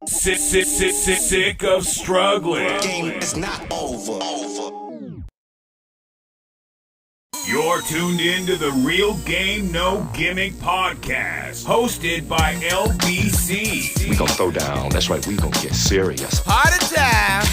Sick of struggling. Game is not over. You're tuned in to the Real Game No Gimmick podcast, hosted by LBC. We gonna throw down. That's right. We gonna get serious. Party time.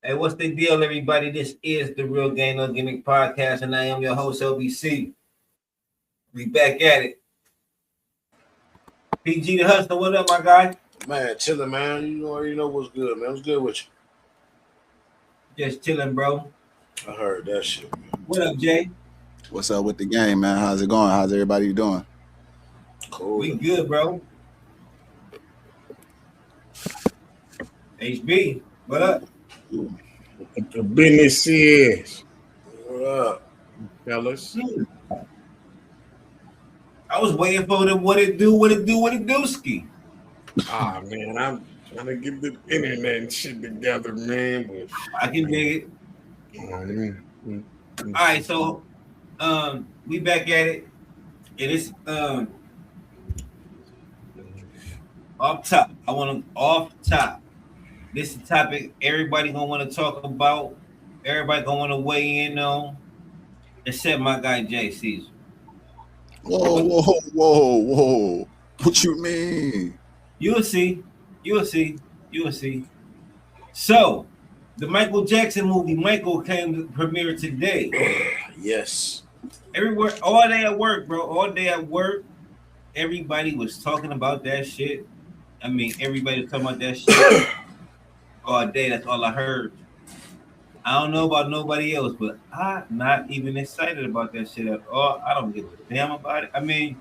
Hey, what's the deal, everybody? This is the Real Game No Gimmick podcast, and I am your host, LBC. We back at it. PG the Hustler, what up, my guy? Man, chilling, man. You already know what's good, man. What's good with you? Just chilling, bro. I heard that shit, man. What up, Jay? What's up with the game, man? How's it going? How's everybody doing? Cool. We good, bro. HB, what up? The business is, What up? fellas. I was waiting for them. What it do, ski. Ah, man, I'm trying to get the internet and shit together, man. But I can dig it. you know what I mean? All right, so we back at it. It is off top. I want to off top. This is the topic everybody gonna want to talk about. Everybody gonna want to weigh in on, except my guy Jay Caesar. Whoa. What you mean? You'll see. So, the Michael Jackson movie, Michael, came to premiere today. Yes. Everywhere, all day at work, bro. All day at work, everybody was talking about that shit. I mean, everybody was talking about that shit all day. That's all I heard. I don't know about nobody else, but I'm not even excited about that shit at all. I don't give a damn about it. I mean,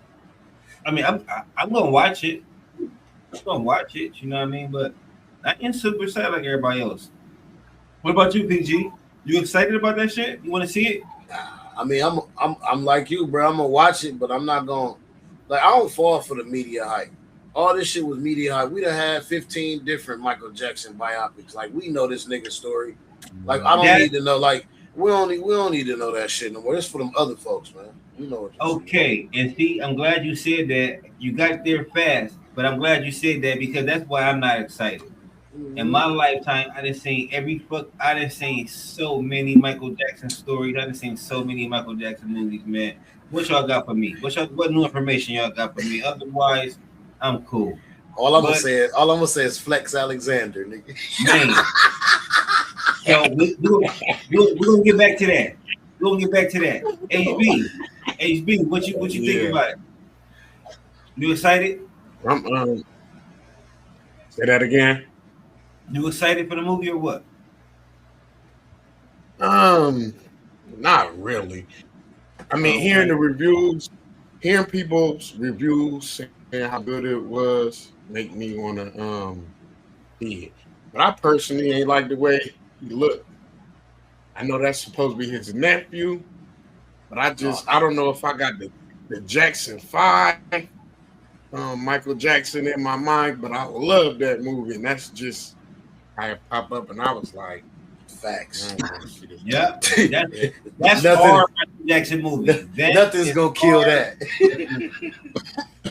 I'm gonna watch it. I'm gonna watch it. You know what I mean? But I ain't super excited like everybody else. What about you, PG? You excited about that shit? You want to see it? I mean, I'm like you, bro. I'm gonna watch it, but I'm not gonna I don't fall for the media hype. All this shit was media hype. We done had 15 different Michael Jackson biopics. Like, we know this nigga story. Like, I don't need to know. Like, we don't need to know that shit no more. It's for them other folks, man. You know what? Okay, and see, I'm glad you said that. You got there fast, but I'm glad you said that because that's why I'm not excited. In my lifetime, I done seen so many Michael Jackson stories. I done seen so many Michael Jackson movies, man. What y'all got for me? What new information y'all got for me? Otherwise, I'm cool. All I'm gonna say is Flex Alexander, nigga. Man. So we're gonna get back to that. We're gonna get back to that. HB, what you think about it? You excited? Say that again. You excited for the movie or what? Not really. I mean, hearing people's reviews saying how good it was make me want to see it. But I personally ain't like the way he looked. I know that's supposed to be his nephew, but I don't know if I got the Jackson 5, Michael Jackson in my mind, but I love that movie, and that's just how it popped up, and I was like, facts. Yeah, that's our Michael Jackson movie. Nothing's gonna kill that.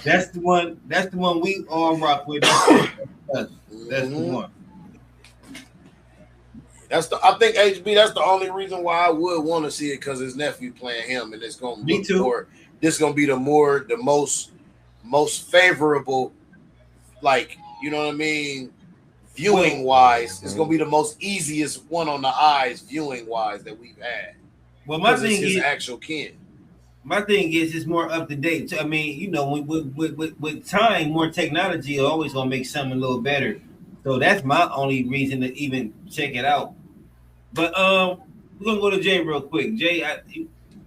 That's the one we all rock with. That's the one. I think HB. That's the only reason why I would want to see it, because his nephew playing him, and it's gonna Me too. more. This gonna be the most favorable, like, you know what I mean. Viewing wise, it's gonna be the most easiest one on the eyes, viewing wise, that we've had. Well, my thing is is actual kin. My thing is, it's more up to date. I mean, you know, with time, more technology are always gonna make something a little better. So that's my only reason to even check it out. But we're gonna go to Jay real quick. Jay,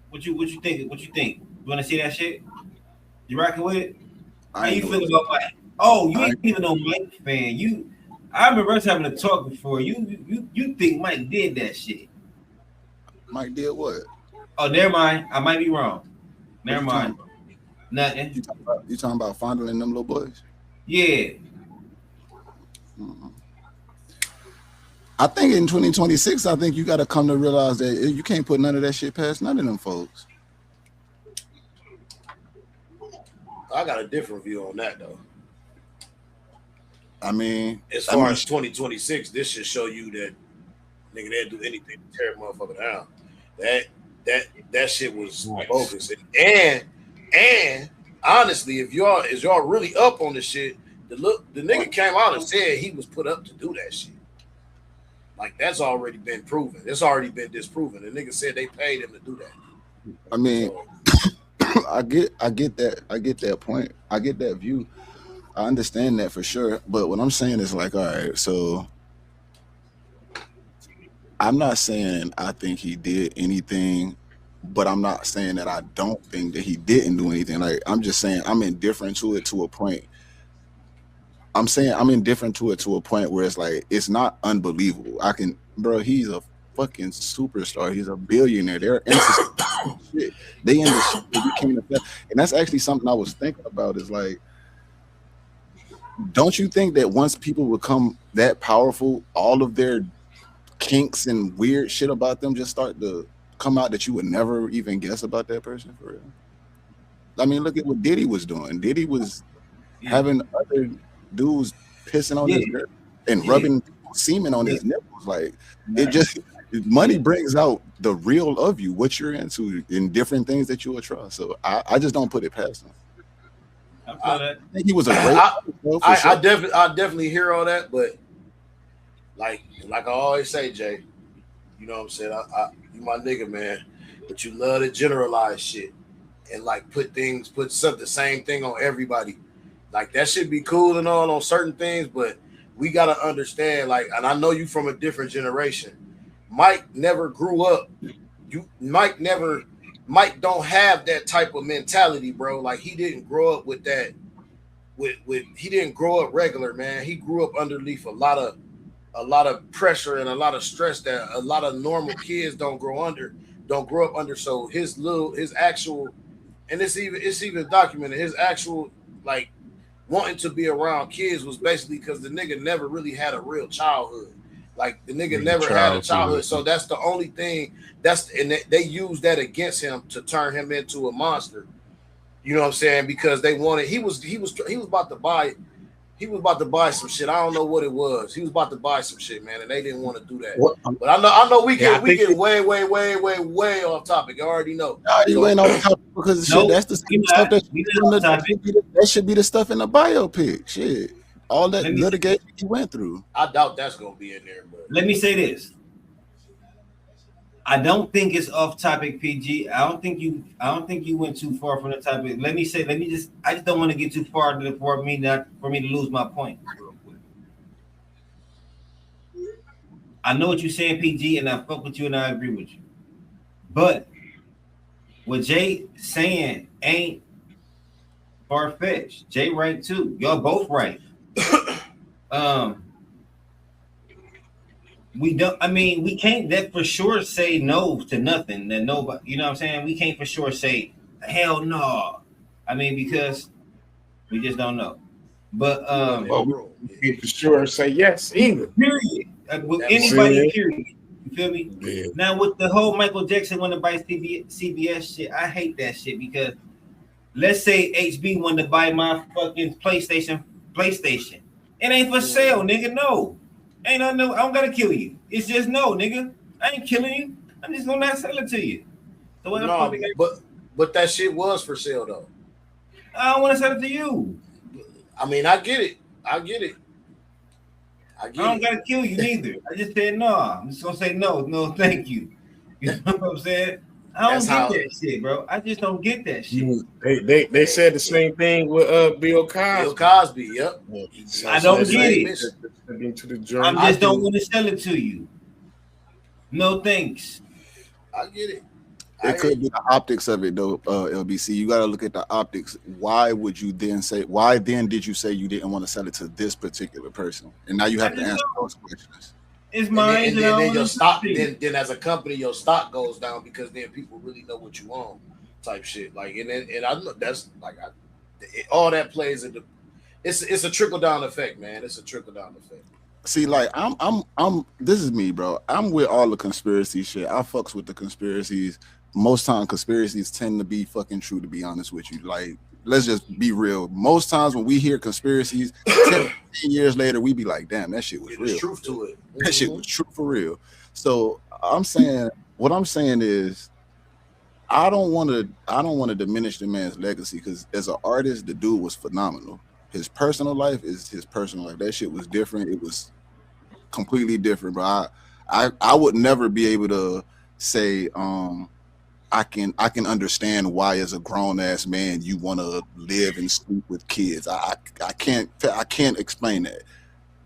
what you think? What you think? You want to see that shit? You rocking with it? How you feel about Mike? Oh, you ain't even no Mike fan. I remember us having a talk before. You think Mike did that shit? Mike did what? Oh, never mind. I might be wrong. Never mind. Nothing. You talking about fondling them little boys? Yeah. I think in 2026, I think you got to come to realize that you can't put none of that shit past none of them folks. I got a different view on that though. I mean, as far as 2026, this should show you that nigga they'll do anything to tear a motherfucker down. That shit was bogus. And honestly, if y'all really up on the shit, the nigga came out and said he was put up to do that shit. Like that's already been proven. It's already been disproven. The nigga said they paid him to do that. I mean, I get that. I get that point. I get that view. I understand that for sure. But what I'm saying is like, all right, so I'm not saying I think he did anything, but I'm not saying that I don't think that he didn't do anything. Like I'm just saying I'm indifferent to it to a point. I'm saying I'm indifferent to it to a point where it's like it's not unbelievable. Bro, he's a fucking superstar. He's a billionaire. They're into shit. They in the shit that became the best. And that's actually something I was thinking about is like, don't you think that once people become that powerful, all of their kinks and weird shit about them just start to come out that you would never even guess about that person for real? I mean, look at what Diddy was doing. Diddy was having other dudes pissing on his nerve and rubbing semen on his nipples. Like it just money brings out the real of you, what you're into, in different things that you will trust. So I just don't put it past him. I think he was a great. I definitely hear all that, but like I always say, Jay, you know what I'm saying? You my nigga, man, but you love to generalize shit and like put the same thing on everybody. Like that should be cool and all on certain things, but we gotta understand. Like, and I know you from a different generation. Mike never grew up. Mike don't have that type of mentality, bro. Like he didn't grow up with that. He didn't grow up regular, man. He grew up underneath a lot of pressure and a lot of stress that a lot of normal kids don't grow up under. So his actual, and it's even documented. His actual like wanting to be around kids was basically because the nigga never really had a real childhood. Like the nigga never had a childhood, so that's the only thing. And they used that against him to turn him into a monster. You know what I'm saying? Because they wanted he was about to buy some shit. I don't know what it was. He was about to buy some shit, man, and they didn't want to do that. But I know we get way off topic. I already know. You ain't off topic because that's the same stuff that should be the stuff in the biopic. Shit. All that litigation he went through. I doubt that's gonna be in there. But let me say this: I don't think it's off topic, PG. I don't think you went too far from the topic. I just don't want to get too far for me to lose my point. I know what you're saying, PG, and I fuck with you and I agree with you. But what Jay saying ain't far-fetched. Jay right too. Y'all both right. We can't that for sure say no to nothing that nobody, you know what I'm saying? We can't for sure say hell no. I mean, because we just don't know. But we can't for sure say yes either. Period. With anybody, period. You feel me? Yeah. Now with the whole Michael Jackson wanna buy CBS shit, I hate that shit because let's say HB wanted to buy my fucking PlayStation. It ain't for sale, nigga. No. Ain't no, I don't gotta kill you. It's just no, nigga. I ain't killing you. I'm just gonna not sell it to you. So but that shit was for sale though. I don't want to sell it to you. I mean, I get it. I don't gotta kill you neither. I just said no. I'm just gonna say no, thank you. You know what I'm saying? I don't get that shit, bro. I just don't get that shit. They said the same thing with Bill Cosby. Bill Cosby, yep. I don't get it. I just don't want to sell it to you. No thanks. I get it. It could be the optics of it though, LBC. You got to look at the optics. Why did you say you didn't want to sell it to this particular person? And now you have to answer those questions. It's mine. And then your stock, then as a company, your stock goes down because then people really know what you own, type shit. Like, and I know that's like all that plays into It's a trickle down effect, man. It's a trickle down effect. See, like I'm. This is me, bro. I'm with all the conspiracy shit. I fucks with the conspiracies. Most time, conspiracies tend to be fucking true. To be honest with you, like let's just be real. Most times when we hear conspiracies, 10 years later, we be like, damn, that shit was real. There's truth to it. That shit was true for real. So I'm saying, what I'm saying is, I don't want to diminish the man's legacy because as an artist, the dude was phenomenal. His personal life is his personal life. That shit was different. It was completely different. But I would never be able to say I can understand why as a grown ass man you want to live and sleep with kids. I can't explain that.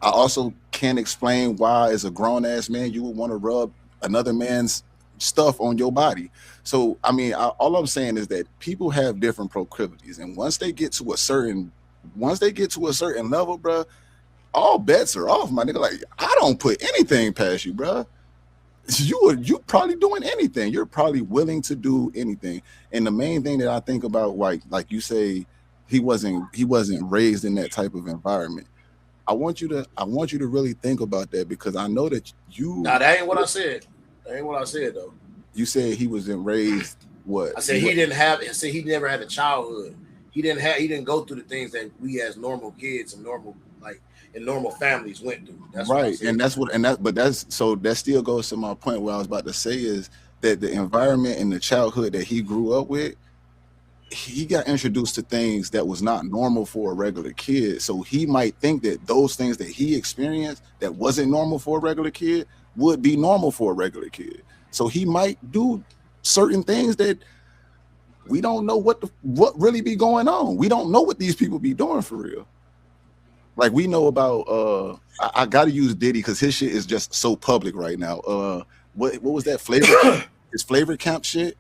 I also can't explain why as a grown ass man you would want to rub another man's stuff on your body. So I mean, all I'm saying is that people have different proclivities, and once they get to a certain level, bro, all bets are off, my nigga. Like, I don't put anything past you, bro. You probably doing anything. You're probably willing to do anything. And the main thing that I think about, like you say, he wasn't raised in that type of environment. I want you to really think about that, because I know that you. Nah, that ain't what I said. That ain't what I said though. You said he wasn't raised what? I said he didn't have. I said he never had a childhood. He didn't go through the things that we as normal kids and normal families went through. That's right, that still goes to my point. What I was about to say is that the environment and the childhood that he grew up with, he got introduced to things that was not normal for a regular kid. So he might think that those things that he experienced that wasn't normal for a regular kid would be normal for a regular kid. So he might do certain things that we don't know what really be going on. We don't know what these people be doing for real. Like, we know about I gotta use Diddy because his shit is just so public right now. What was that flavor? His flavor camp shit.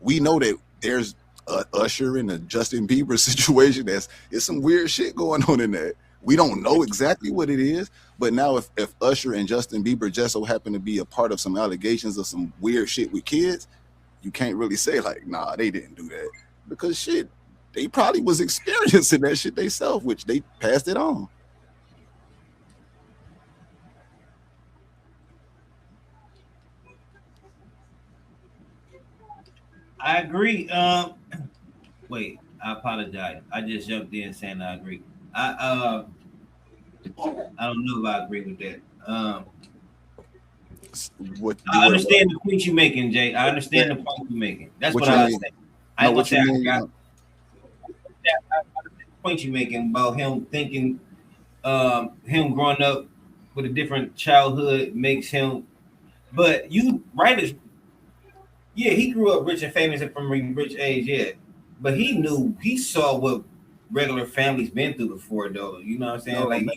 We know that there's a Usher and a Justin Bieber situation. It's some weird shit going on in that. We don't know exactly what it is, but now if Usher and Justin Bieber just so happen to be a part of some allegations of some weird shit with kids, you can't really say like, nah, they didn't do that, because shit, they probably was experiencing that shit themselves, which they passed it on. I agree. Wait, I apologize. I just jumped in saying I agree. I don't know if I agree with that. I understand the point you're making, Jay. I understand the point you're making. That's what I was saying. I ain't gonna say I got the point you're making about him thinking him growing up with a different childhood makes him, but you right, yeah, he grew up rich and famous and from a rich age, yeah. But he saw what regular families been through before, though. You know what I'm saying?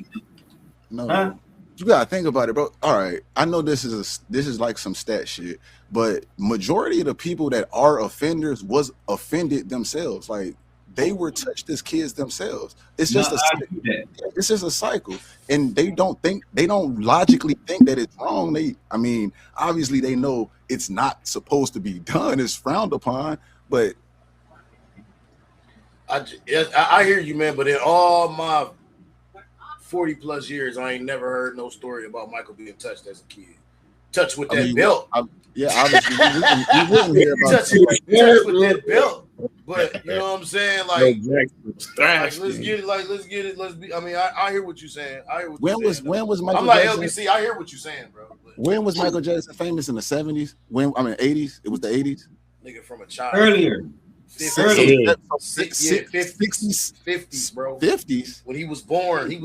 No. You gotta think about it, bro. All right, I know this is like some stat shit, but majority of the people that are offenders was offended themselves. Like, they were touched as kids themselves. It's just a cycle, and they don't logically think that it's wrong. Obviously they know it's not supposed to be done. It's frowned upon, but I hear you, man. But in all my 40 plus years, I ain't never heard no story about Michael being touched as a kid. Touched with that belt. Obviously we wouldn't hear about touched with that belt. But you know what I'm saying? Like, let's get it. Let's be. I mean, I hear what you're saying. When was Michael? I'm like Jackson? LBC. I hear what you're saying, bro. But when was Michael Jackson famous? In the 70s? 80s? It was the 80s. Nigga, from a child. Earlier. 50s, 50s, bro. 50s. When he was born, when he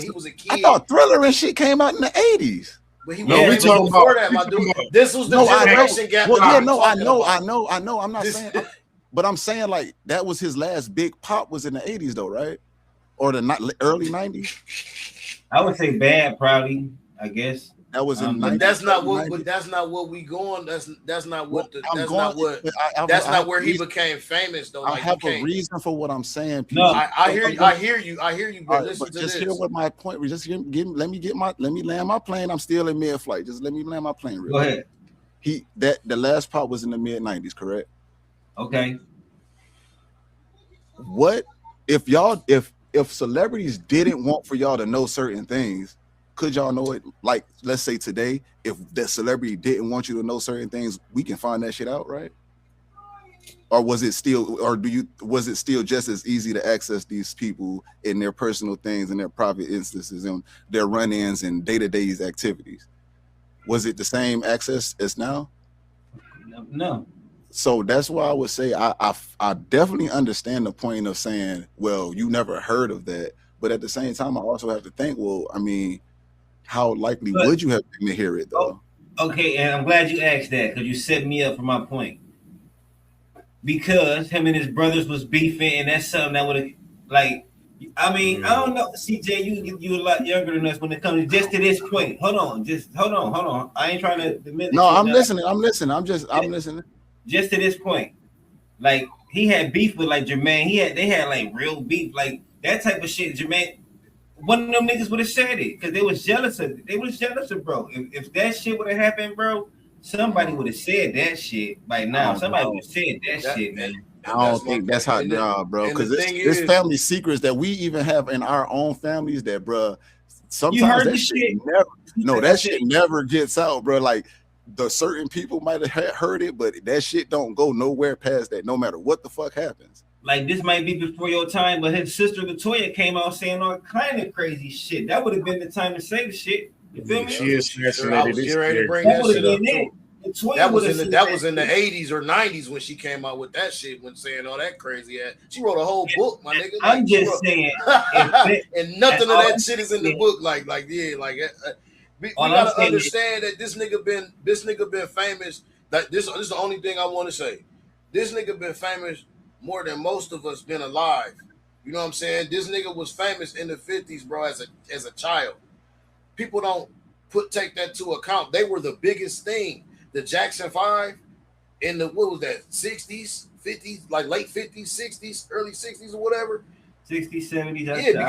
was a kid. I thought Thriller and shit came out in the 80s. But we talking before that, my dude. This was the generation gap. Well, yeah, no, I know. I'm not saying, but I'm saying like that was his last big pop was in the 80s though, right? Or the early 90s. I would say Bad, probably. I guess. That was in. But that's not what. But that's not what we going. That's not what. That's not where he became famous though. I have a reason for what I'm saying. No, I hear you. But listen to this. Just hear what my point. Just let me land my plane. I'm still in mid-flight. Just let me land my plane. Go ahead. The last pop was in the mid 90s, correct? Okay. What if if celebrities didn't want for y'all to know certain things, could y'all know it? Like, let's say today, if that celebrity didn't want you to know certain things, we can find that shit out, right? Or was it still just as easy to access these people in their personal things and their private instances and their run-ins and day-to-day activities? Was it the same access as now? No. So that's why I would say I definitely understand the point of saying, well, you never heard of that, but at the same time, I also have to think, well, I mean, how likely would you have been to hear it though? Okay, and I'm glad you asked that because you set me up for my point. Because him and his brothers was beefing, and that's something that would have, like, I mean, I don't know, CJ, you a lot younger than us when it comes just to this point. Hold on. I ain't trying to diminish. No, I'm listening. I'm listening. Just to this point, like he had beef with like Jermaine. They had like real beef, like that type of shit. Jermaine, one of them niggas would have said it because they was jealous of bro. If that shit would have happened, bro, somebody would have said that shit by now. Somebody would have said that shit, man. I don't think that's how, bro. Because it's family secrets that we even have in our own families that, bro. Sometimes that shit never gets out, bro. Like the certain people might have heard it, but that shit don't go nowhere past that. No matter what the fuck happens. Like this might be before your time, but his sister Latoya came out saying all kind of crazy shit. That would have been the time to say the shit. You feel me? She is fascinated. Ready to bring that shit up too. That was in the 80s or 90s when she came out with that shit when saying all that crazy ass. She wrote a whole book, my nigga. I'm just saying, and nothing of that shit is in the book. We gotta understand that this nigga been famous. That this is the only thing I want to say. This nigga been famous more than most of us been alive. You know what I'm saying? This nigga was famous in the 50s, bro, as a child. People don't take that to account. They were the biggest thing. The Jackson 5 in the, what was that, 60s, 50s, like late 50s, 60s, early 60s or whatever. 60s, 70s. Yeah,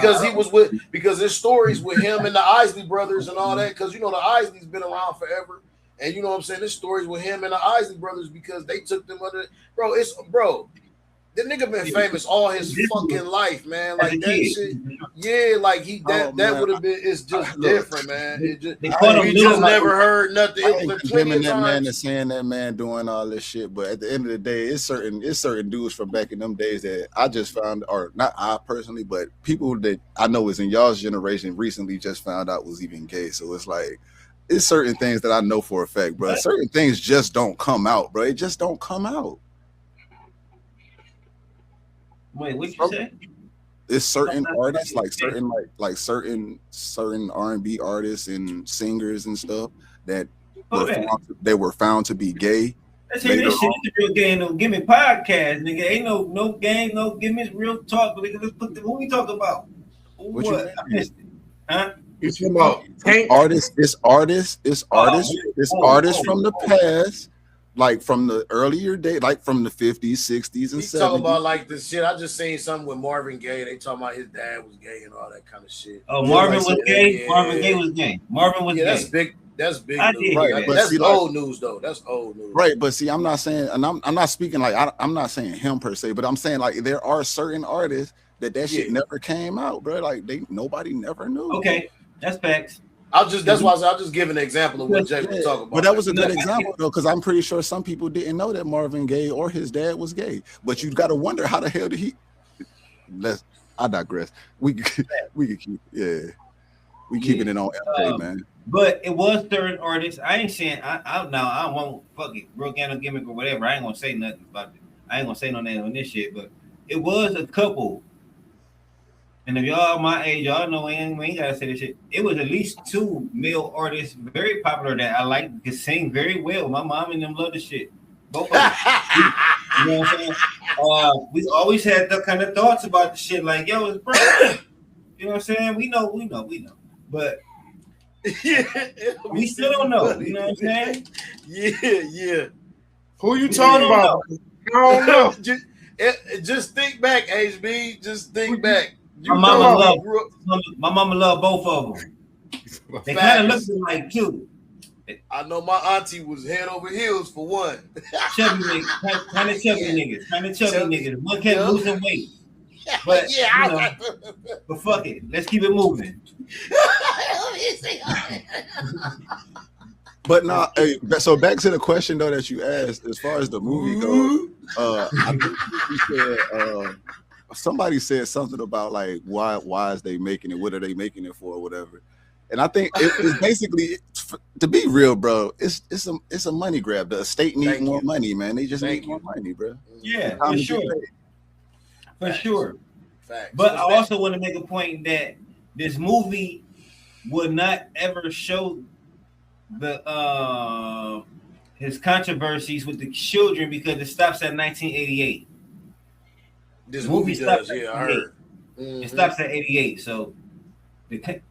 because there's stories with him and the Isley brothers and all that. Because you know the Isleys been around forever, and you know what I'm saying. There's stories with him and the Isley brothers because they took them under. Bro. The nigga been famous all his fucking life, man. Like that shit, yeah. Like that would have been. It's just different, man. It just we just never heard nothing. It was that man is saying that man doing all this shit, but at the end of the day, it's certain dudes from back in them days that I just found, or not I personally, but people that I know is in y'all's generation recently just found out was even gay. So it's like it's certain things that I know for a fact, bro. Certain things just don't come out, bro. It just don't come out. Wait, what you say? It's certain artists, like certain R&B artists and singers and stuff that were found to be gay. Let's hear this shit. It's the Real Game No Gimmick podcast, nigga. Ain't no game, no gimmicks, real talk. Nigga, let's put what we talk about. What? I missed it. Huh? You talking about artists from the past. Like from the earlier day, like from the 50s, 60s, and 70s. Talking about like this shit. I just seen something with Marvin Gaye. They talking about his dad was gay and all that kind of shit. Oh, Marvin was gay? Yeah. Marvin Gaye was gay. Marvin was gay. That's big news. Right, but that's old news though. That's old news. Right, but see, I'm not saying, and I'm not speaking like I'm not saying him per se, but I'm saying like there are certain artists that shit never came out, bro. Like nobody never knew. Okay, that's facts. That's why I'll just give an example of what Jay was talking about. But that was a good example though, because I'm pretty sure some people didn't know that Marvin Gaye or his dad was gay. But you got to wonder how the hell did he? I digress. We could keep keeping it on LA, man. But it was certain artists. I ain't saying I won't fuck it, Real Game No Gimmick or whatever. I ain't gonna say nothing about it. I ain't gonna say no name on this shit. But it was a couple. And if y'all my age, y'all know we ain't gotta say this shit. It was at least 2 male artists very popular that I like, could sing very well. My mom and them love the shit. Both of them. You know what I'm saying? We always had the kind of thoughts about the shit, like, yo, it's bro. You know what I'm saying? We know. But we still don't know. You know what I'm saying? Yeah. Who you talking about? I don't know. Just think back, HB. Just think back. My mama loved both of them. They kind of looked alike too. I know my auntie was head over heels for one. Chubby niggas, kind of chubby niggas. One kept losing weight. But Yeah, you know, but fuck it. Let's keep it moving. But now, hey, so back to the question though that you asked, as far as the movie goes, I think you said somebody said something about like why is they making it? What are they making it for, or whatever? And I think it's basically, to be real, bro, it's a money grab. The estate need more money, man. They just need more money, bro. Yeah, for sure. For sure. Facts. But I also want to make a point that this movie would not ever show the his controversies with the children because it stops at 1988. This movie does, yeah, I heard. It stops at 88, so that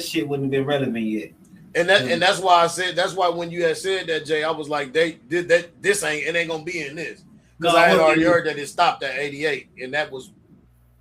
shit wouldn't have been relevant yet. And that's why I said, that's why when you had said that, Jay, I was like, they did that. It ain't gonna be in this because I had already heard that it stopped at 88, and that was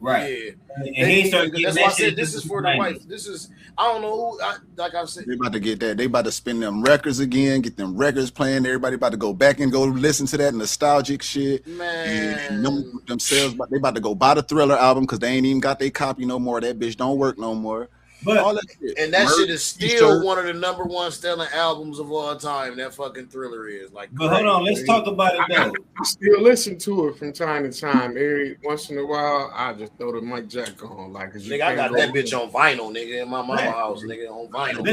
right. Yeah, and he started getting that's that why I said shit this is for the wife. This is, I don't know who. Like I said, they about to get that. They about to spin them records again. Get them records playing. Everybody about to go back and go listen to that nostalgic shit. Man, and themselves, they about to go buy the Thriller album because they ain't even got their copy no more. That bitch don't work no more. But all that shit. And that shit is still one of the #1 selling albums of all time. That fucking Thriller is like. But hold on, let's talk about it though. I still listen to it from time to time. Every once in a while, I just throw the Mike Jack on. Like, nigga, I got that bitch on vinyl, nigga, in my mama house, nigga, on vinyl.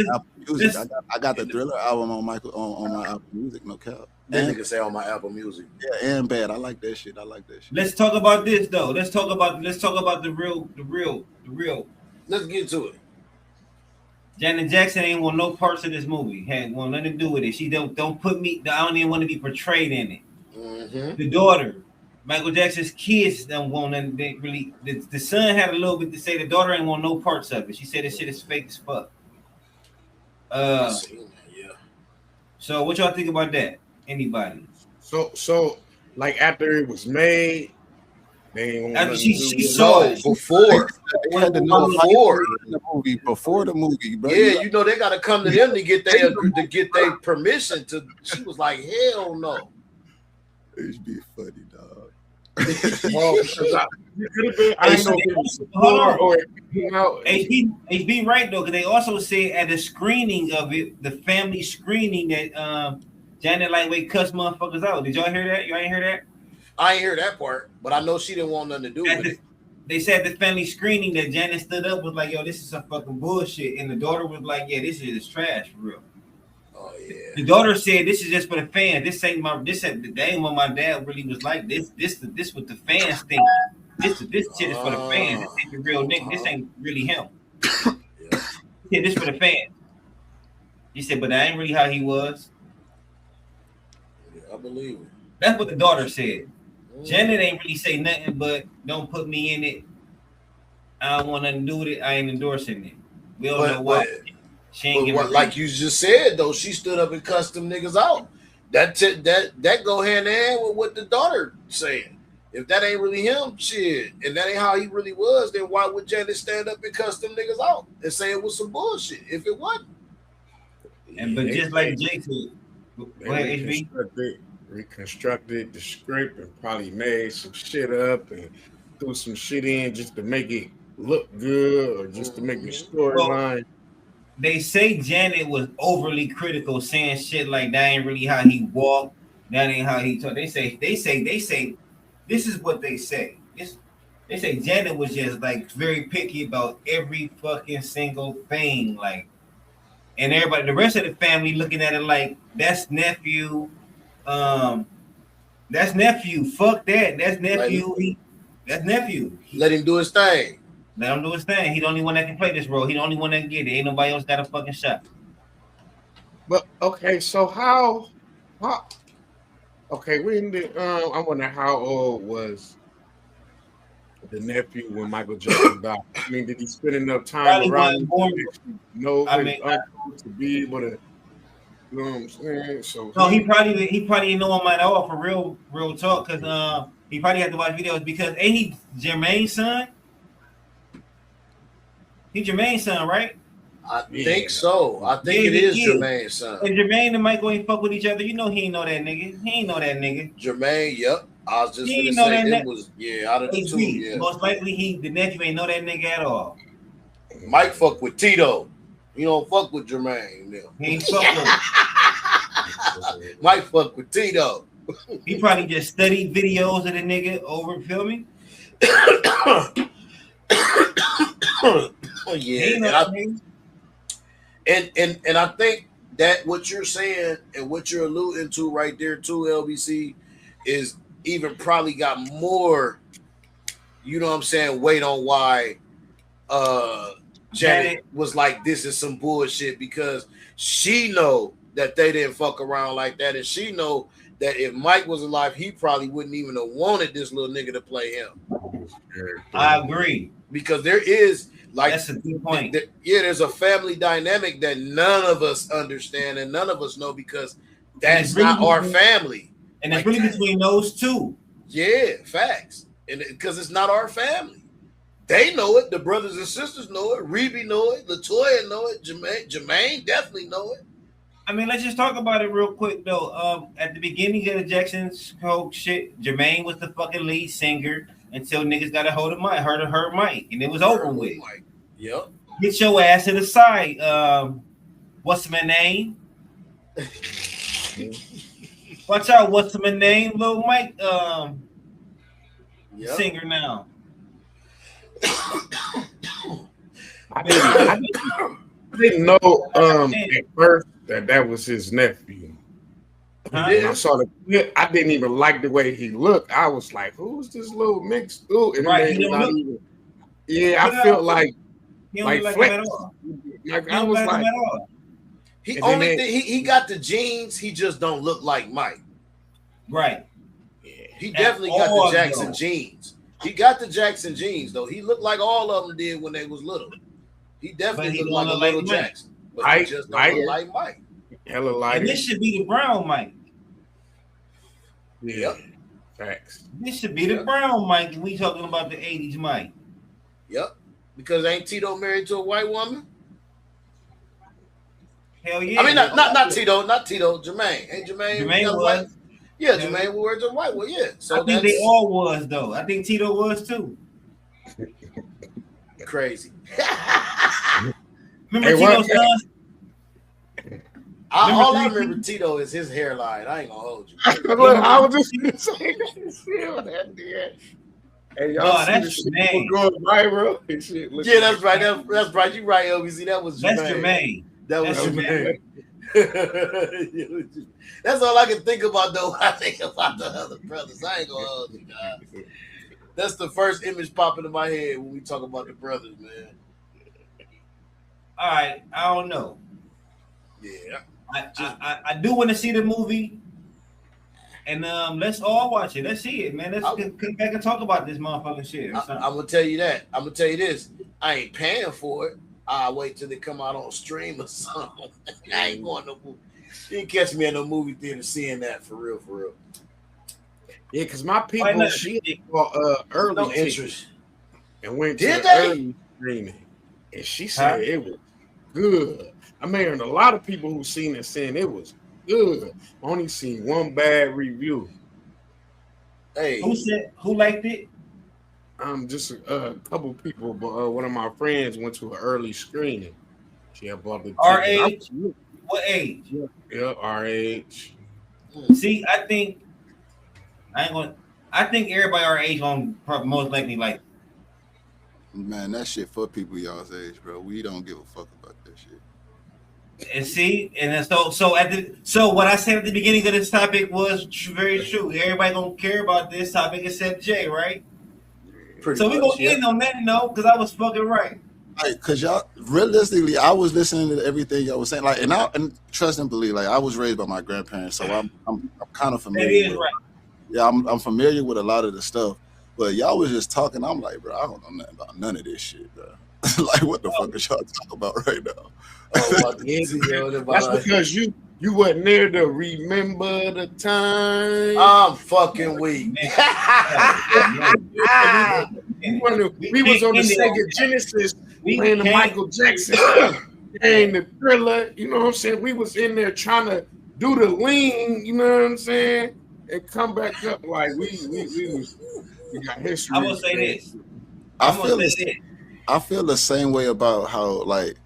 I got the Thriller album on my Apple Music, no cap. That nigga say on my Apple Music. Yeah, and bad. I like that shit. Let's talk about this though. Let's talk about the real. Let's get to it. Janet Jackson ain't want no parts of this movie. Had want nothing to do with it. She don't put me. I don't even want to be portrayed in it. Mm-hmm. The daughter, Michael Jackson's kids, don't want nothing. They really. The son had a little bit to say. The daughter ain't want no parts of it. She said this shit is fake as fuck. Yeah. So what y'all think about that? Anybody? So like after it was made. After she saw it before. They had to know before the movie, bro. Yeah, you know they gotta come to them to get their permission to. She was like, hell no. It'd be funny, dog. HB right though, because they also said at the screening of it, the family screening that Janet Lightweight cussed motherfuckers out. Did y'all hear that? Y'all ain't hear that? I ain't hear that part, but I know she didn't want nothing to do with it. They said the family screening that Janet stood up was like, yo, this is some fucking bullshit. And the daughter was like, yeah, this shit is trash for real. Oh yeah. The daughter said, this is just for the fans. This ain't what my dad really was like. This what the fans think. This shit is for the fans. This ain't the real nigga. This ain't really him. Yeah, this for the fans. He said, but that ain't really how he was. Yeah, I believe it. That's what the daughter said. Janet ain't really say nothing but don't put me in it. I don't want nothing to do with it. I ain't endorsing it. We don't know what. She ain't giving like you just said though, she stood up and cussed them niggas out. That go hand in hand with what the daughter saying. If that ain't really him, shit, and that ain't how he really was, then why would Janet stand up and cuss them niggas out and say it was some bullshit if it wasn't? But just like Jay said, go ahead, HB. Reconstructed the script and probably made some shit up and threw some shit in just to make it look good or just to make the storyline. They say Janet was overly critical, saying shit like that ain't really how he walked, that ain't how he talked. They say this is what they say. They say Janet was just like very picky about every fucking single thing, like, and everybody, the rest of the family looking at it like that's nephew. That's nephew. Fuck that. That's nephew. That's nephew. Let him do his thing. Let him do his thing. He the only one that can play this role. He the only one that can get it. Ain't nobody else got a fucking shot. But okay, so how okay, when did I wonder how old was the nephew when Michael Jackson died? I mean, did he spend enough time around him to be able to? You know what I'm saying? So no, he probably didn't know him at all for real talk, because he probably had to watch videos because ain't he Jermaine's son? He Jermaine's son, right? I think so. I think it is Jermaine's son. And Jermaine and Michael ain't fuck with each other. You know he ain't know that nigga. He ain't know that nigga. Jermaine, yep. I was just He gonna ain't know say that it was out of the two. Yeah, Most likely the nephew ain't know that nigga at all. Mike fuck with Tito. You don't fuck with Jermaine. You know. He ain't fuck with him. Mike fuck with Tito. He probably just studied videos of the nigga over filming. Oh yeah, and I think that what you're saying and what you're alluding to right there too, LBC, is even probably got more, you know what I'm saying, weight on why Janet was like, this is some bullshit, because she know that they didn't fuck around like that, and she know that if Mike was alive, he probably wouldn't even have wanted this little nigga to play him. I agree. Because there is, like, that's a good point. There's a family dynamic that none of us understand and none of us know, because that's really not our family. And it's really between those two. Yeah, facts. And because it's not our family. They know it. The brothers and sisters know it. Reby know it. Latoya know it. Jermaine definitely know it. I mean, let's just talk about it real quick, though. At the beginning of the Jackson's whole shit, Jermaine was the fucking lead singer until niggas got a hold of Mike, her Mike, and it was over with. Mike. Yep. Get your ass to the side. What's my name? Watch out. What's my name? Lil Mike singer now. I didn't know at first that was his nephew. When I saw the clip, I didn't even like the way he looked. I was like, "Who's this little mixed dude?" And right, I felt like Flex. Like I was like, he only he got the genes. He just don't look like Mike. Right. He definitely got the Jackson genes. He got the Jackson genes though. He looked like all of them did when they was little. He definitely looked like a little Jackson. But he just don't look like Mike. Hella light. And this should be the brown Mike. Yeah. Yep. Facts. This should be the brown Mike, and we talking about the 80s Mike. Yep. Because ain't Tito married to a white woman? Hell yeah. I mean, not Tito, Jermaine. Ain't Jermaine was. Yeah, Jermaine was a white one, yeah. So I think they all was, though. I think Tito was, too. Crazy. Remember Tito's son? All I remember Tito is his hairline. I ain't gonna hold you. I was just gonna say that. Hey, y'all that's Jermaine. Going viral. Shit, yeah, that's right. That's right. You right, LBC. That was Jermaine. That's Jermaine. That was Jermaine. That's all I can think about, though. When I think about the other brothers. I ain't gonna hold you, guys. That's the first image popping in my head when we talk about the brothers, man. All right, I don't know. Yeah. I do want to see the movie, and let's all watch it. Let's see it, man. Let's come back and talk about this motherfucking shit. I'm gonna tell you that. I'm gonna tell you this. I ain't paying for it. I'll wait till they come out on stream or something. I ain't going no movie. You ain't catch me at no movie theater seeing that for real. Yeah, because my people she early no interest and went to the early screening, and she said it was good. I mean, a lot of people who seen it saying it was good. I only seen one bad review. Hey, who liked it? Just a couple people, but one of my friends went to an early screening. She had bought the our age. What age? Yeah, our age. See, I think everybody our age on most likely like. Man, that shit for people y'all's age, bro. We don't give a fuck about that shit. And see, and then so what I said at the beginning of this topic was very true. Everybody gonna care about this topic except Jay, right? So we gonna end on that note because I was fucking right. Like, cause y'all realistically, I was listening to everything y'all was saying. Like, and trust and believe. Like, I was raised by my grandparents, so I'm kind of familiar. That is with, right. Yeah, I'm familiar with a lot of the stuff. But y'all was just talking. I'm like, bro, I don't know nothing about none of this shit, bro. Like, what the fuck is y'all talking about right now? That's because you wasn't there to remember the time. I'm fucking weak. We was on the Sega Genesis playing the Michael Jackson and the Thriller. You know what I'm saying? We was in there trying to do the lean. You know what I'm saying? and come back up like we got history. I'm gonna say this. I I'm feel gonna say this. I feel the same way about how like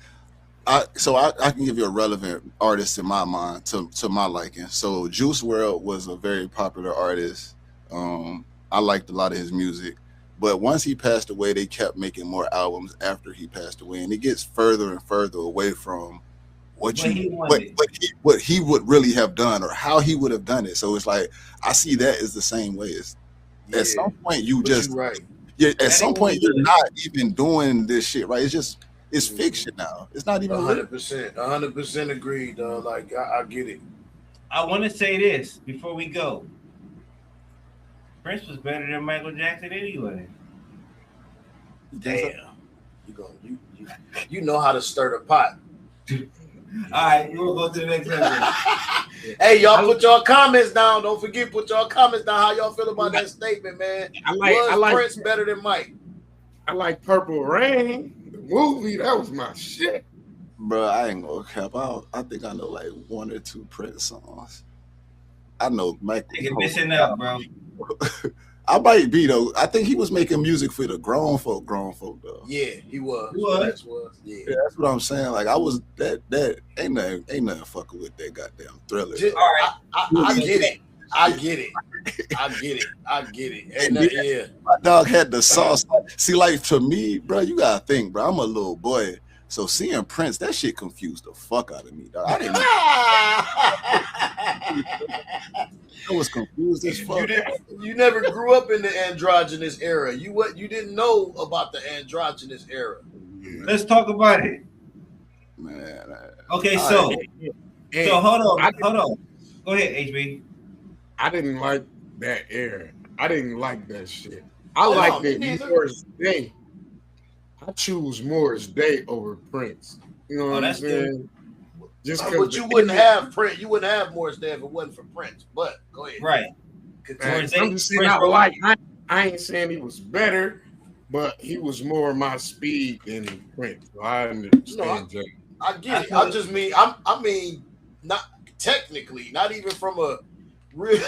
I can give you a relevant artist in my mind to my liking. So Juice World was a very popular artist. I liked a lot of his music, but once he passed away, they kept making more albums after he passed away, and it gets further and further away from what what he would really have done or how he would have done it. So it's like I see that as the same way. It's, at some point you just right. Yeah, at some point you're not even doing this shit, right? It's fiction now. It's not even 100% agreed, dog. Like I get it. I want to say this before we go. Prince was better than Michael Jackson anyway. Damn. You know how to stir the pot. All right, we'll go to the next one. Hey, y'all put your comments down. Don't forget, put your comments down. How y'all feel about that statement, man? I like Prince better than Mike? I like Purple Rain, the movie. That was my shit. Bro, I ain't gonna cap. I think I know like one or two Prince songs. I know Mike. You're missing out, bro. I might be though. I think he was making music for the grown folk though. Yeah, he was. Yeah, that's what I'm saying. Like I was that ain't nothing fucking with that goddamn Thriller. All right, I get it. I get it. And yeah, my dog had the sauce. See, like to me, bro, you gotta think, bro. I'm a little boy, so seeing Prince, that shit confused the fuck out of me, dog. I was confused as fuck. You never grew up in the androgynous era. You didn't know about the androgynous era. Let's talk about it, man. Okay, so hold on. Go ahead, HB. I didn't like that era. I didn't like that shit. I liked it Morris Day. I choose Morris Day over Prince. You know what I'm saying? But you wouldn't have Prince. You wouldn't have Morris Day if it wasn't for Prince. But go ahead. Right. I'm just saying I ain't saying he was better, but he was more my speed than Prince. So I understand. I get it. I mean, not technically, not even from a real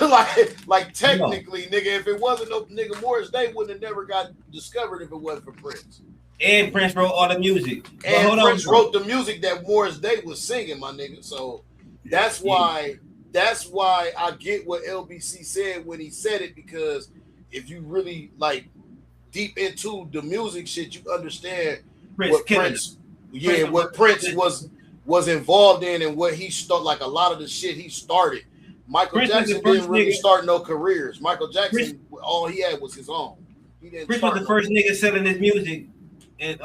like technically, nigga. If it wasn't no nigga, Morris Day wouldn't have never got discovered if it wasn't for Prince. And Prince wrote all the music. And Prince wrote the music that Morris Day was singing, my nigga. So that's why I get what LBC said when he said it, because if you really like deep into the music shit, you understand what Prince was involved in and what he started. Like a lot of the shit he started. Michael Jackson didn't really start no careers. Michael Jackson, all he had was his own. Prince was the first nigga selling his music, and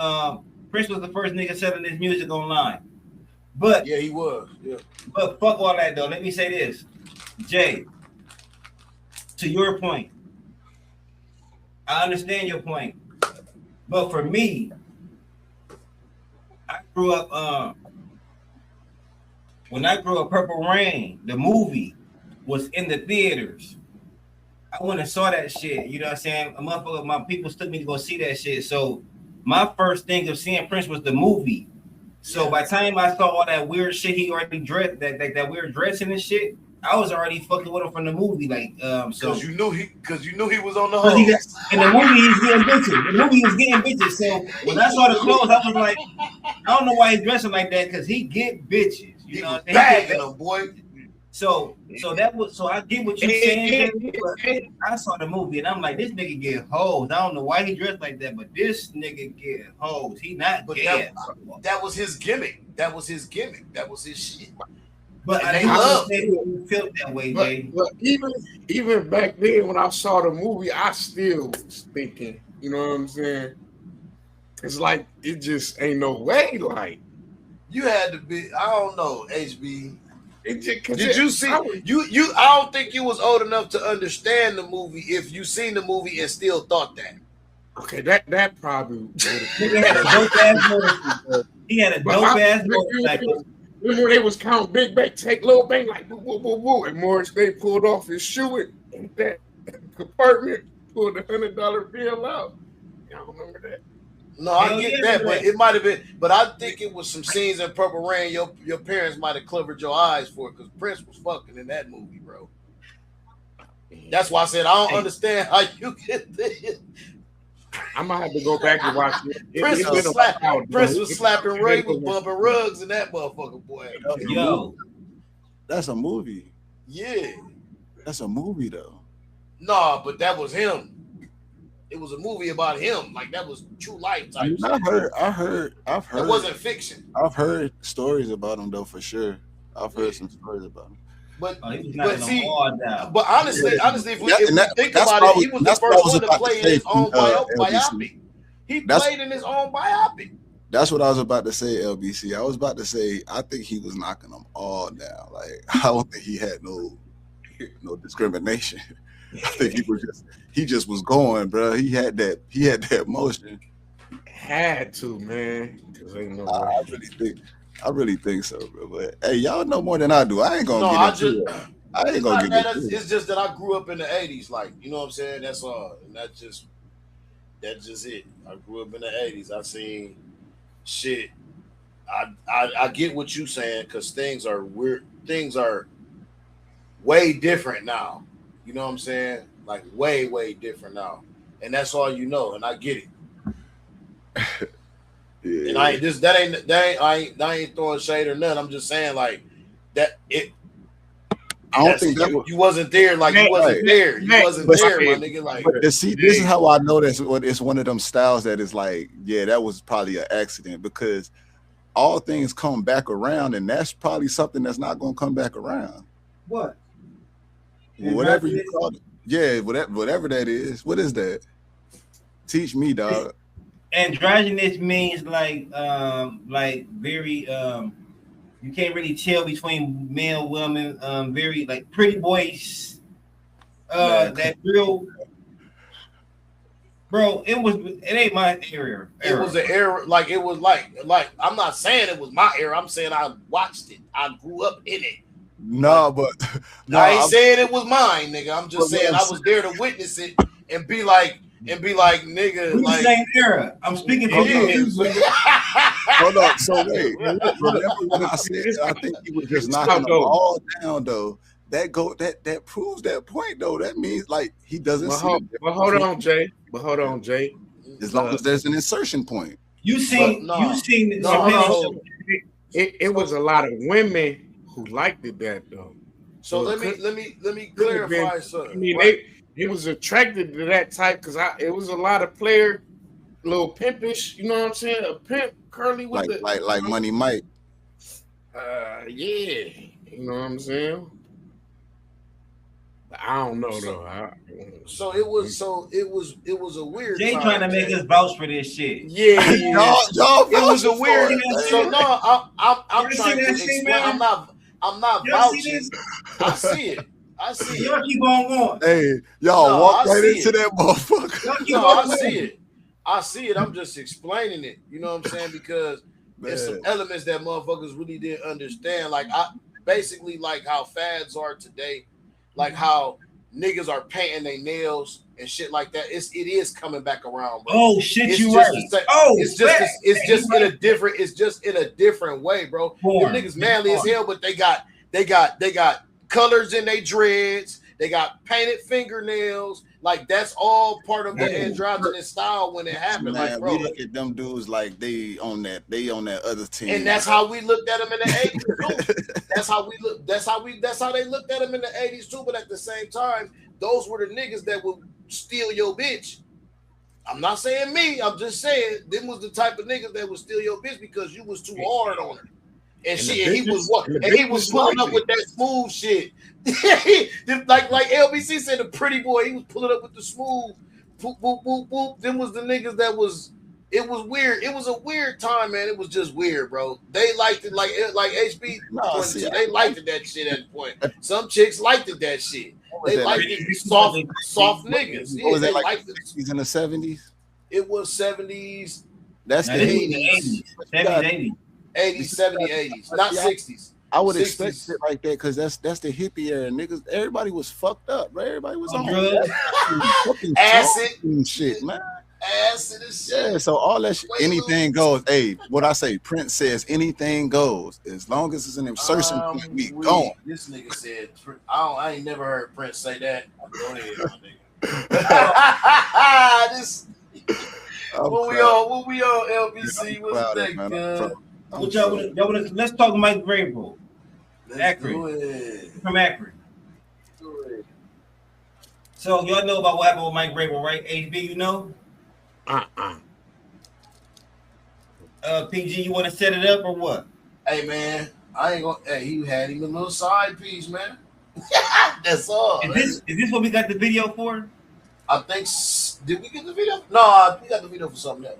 Prince was the first nigga selling his music online. But yeah, he was. Yeah. But fuck all that though. Let me say this, Jay. To your point, I understand your point, but for me, I grew up. When I grew up, Purple Rain, the movie, was in the theaters. I went and saw that shit. You know what I'm saying? My people took me to go see that shit. So my first thing of seeing Prince was the movie. So by the time I saw all that weird shit he already dressed, that weird dressing and shit, I was already fucking with him from the movie. Like, because you knew he was on the hook. In the movie, he's getting bitches. The movie was getting bitches. So when I saw the clothes, I was like, I don't know why he's dressing like that, because he get bitches. You know, bagging them, boy. So I get what you're saying. But I saw the movie and I'm like, this nigga get hoes. I don't know why he dressed like that, but this nigga get hoes. He not gay. That was his gimmick. That was his shit. But I didn't feel that way, Jay. But even back then when I saw the movie, I still was thinking, you know what I'm saying? It's like it just ain't no way. Like you had to be. I don't know, HB. Did you see? You. I don't think you was old enough to understand the movie if you seen the movie and still thought that. Okay, that probably. He had a dope ass motorcycle. He had a dope ass motorcycle. Remember when they was counting Big Bang, take Lil Bang like woo woo woo woo, and Morris Day pulled off his shoe in that compartment, pulled $100 bill out. Y'all remember that? No, I get that, but it might have been. But I think it was some scenes in Purple Rain. Your parents might have covered your eyes for it, because Prince was fucking in that movie, bro. That's why I said I don't understand how you get this. I'm gonna have to go back and watch it. Prince was slapping Ray, was bumping rugs in that motherfucker, boy. Yo, That's a movie. Yeah. That's a movie though. Nah, but that was him. It was a movie about him. Like that was true life type shit. I heard. It wasn't fiction. I've heard stories about him though for sure. I've heard some stories about him. But he was knocking them all down. But honestly, if we think about it, he was the first one to play in his own biopic. He played in his own biopic. That's what I was about to say, LBC. I was about to say I think he was knocking them all down. Like I don't think he had no discrimination. I think he just was going, bro. He had that motion. Had to, man. Ain't no I really think so, bro. But hey, y'all know more than I do. I ain't gonna get into it. I ain't gonna get into it. It's just that I grew up in the 80s, like, you know what I'm saying? That's all. And that's just it. I grew up in the 80s. I seen shit. I get what you saying, because things are weird. Things are way different now. You know what I'm saying? Like way, way different now. And that's all you know, and I get it. Yeah. And I ain't throwing shade or nothing. I'm just saying like that it. I don't think you wasn't there. Like you wasn't there. You wasn't there, my nigga. Like see, this is how I know that's what it's one of them styles that is like, yeah, that was probably an accident, because all things come back around, and that's probably something that's not gonna come back around. What? Whatever you call it. Yeah, whatever that is. What is that? Teach me, dog. Androgynous means like very you can't really tell between male, women, very like pretty boys. That real bro, it ain't my era. It was an era, like it was like I'm not saying it was my era. I'm saying I watched it. I grew up in it. No, but I ain't saying it was mine, nigga. I'm just saying I was there to witness it and be like, nigga, we like the same era. I'm speaking for you. Hold up. So wait, remember when I said I think he was just knocking them all down though? That proves that point though. That means like he doesn't see. But hold on, Jay. As long as there's an insertion point. You seen it was a lot of women who liked it that though. So let me clarify something. I mean, they was attracted to that type because it was a lot of player, little pimpish. You know what I'm saying? A pimp, curly with like Money Mike. Yeah, you know what I'm saying. But I don't know though. So it was a weird. Jay trying to make us vouch for this shit. Yeah, y'all it was a weird. So no, I'm trying to explain. I'm not vouching. I see it. Y'all keep on going. Hey, y'all walk right into that motherfucker. I see it. I'm just explaining it. You know what I'm saying? Because there's some elements that motherfuckers really didn't understand. Like I basically like how fads are today, like how niggas are painting their nails and shit like that. It is coming back around, bro. Oh shit, it's you right. It's just in a different way, bro. Them niggas manly as hell, but they got colors in their dreads. They got painted fingernails. Like that's all part of the androgynous style when it happened. Man, like, bro, we look at them dudes like they on that other team, and that's how we looked at them in the 80s too. That's how they looked at them in the 80s too. But at the same time, those were the niggas that would steal your bitch. I'm not saying me. I'm just saying them was the type of niggas that would steal your bitch because you was too hard on her. And he was pulling up with that smooth shit. like LBC said, the pretty boy, he was pulling up with the smooth. Boop, boop, boop, boop. Them was the niggas that was. It was weird. It was a weird time, man. It was just weird, bro. They liked it like HB. They liked it that shit at the point. Some chicks liked it that shit. They liked it soft niggas. What was it like the 60s and the 70s? It was 70s. That's the 80s. 70s, 80s, 70s, 80s, not 60s. I would expect shit like that because that's the hippie era. Niggas, everybody was fucked up, right? Everybody was on acid and shit, man. ass in this shit. Yeah, so all that shit, anything goes. Hey, what I say, Prince says anything goes. As long as it's an insertion point, we going. This nigga said, I ain't never heard Prince say that. Go ahead, my nigga. This. What we on LBC? What's the thing, man? Let's talk Mike Vrabel. Akron. From Akron. So y'all know about what happened with Mike Vrabel, right? HB, you know? PG, you want to set it up or what? Hey man, I ain't gonna. Hey, he had him a little side piece, man. That's all. Is this what we got the video for? I think. Did we get the video? No, we got the video for something else.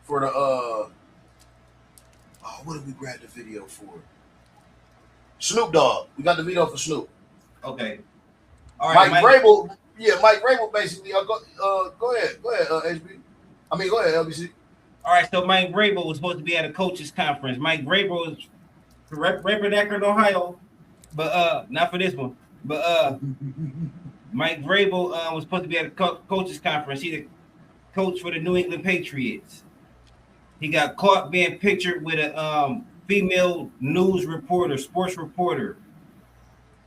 For the what did we grab the video for? Snoop Dogg. We got the video for Snoop. Okay. All right. Mike Vrabel. Yeah, Mike Vrabel basically. Go ahead, HB. I mean, go ahead, LBC. All right, so Mike Vrabel was supposed to be at a coaches conference. Mike Vrabel is repping Akron, Ohio, but not for this one. But Mike Vrabel was supposed to be at a coaches conference. He's the coach for the New England Patriots. He got caught being pictured with a female news reporter, sports reporter.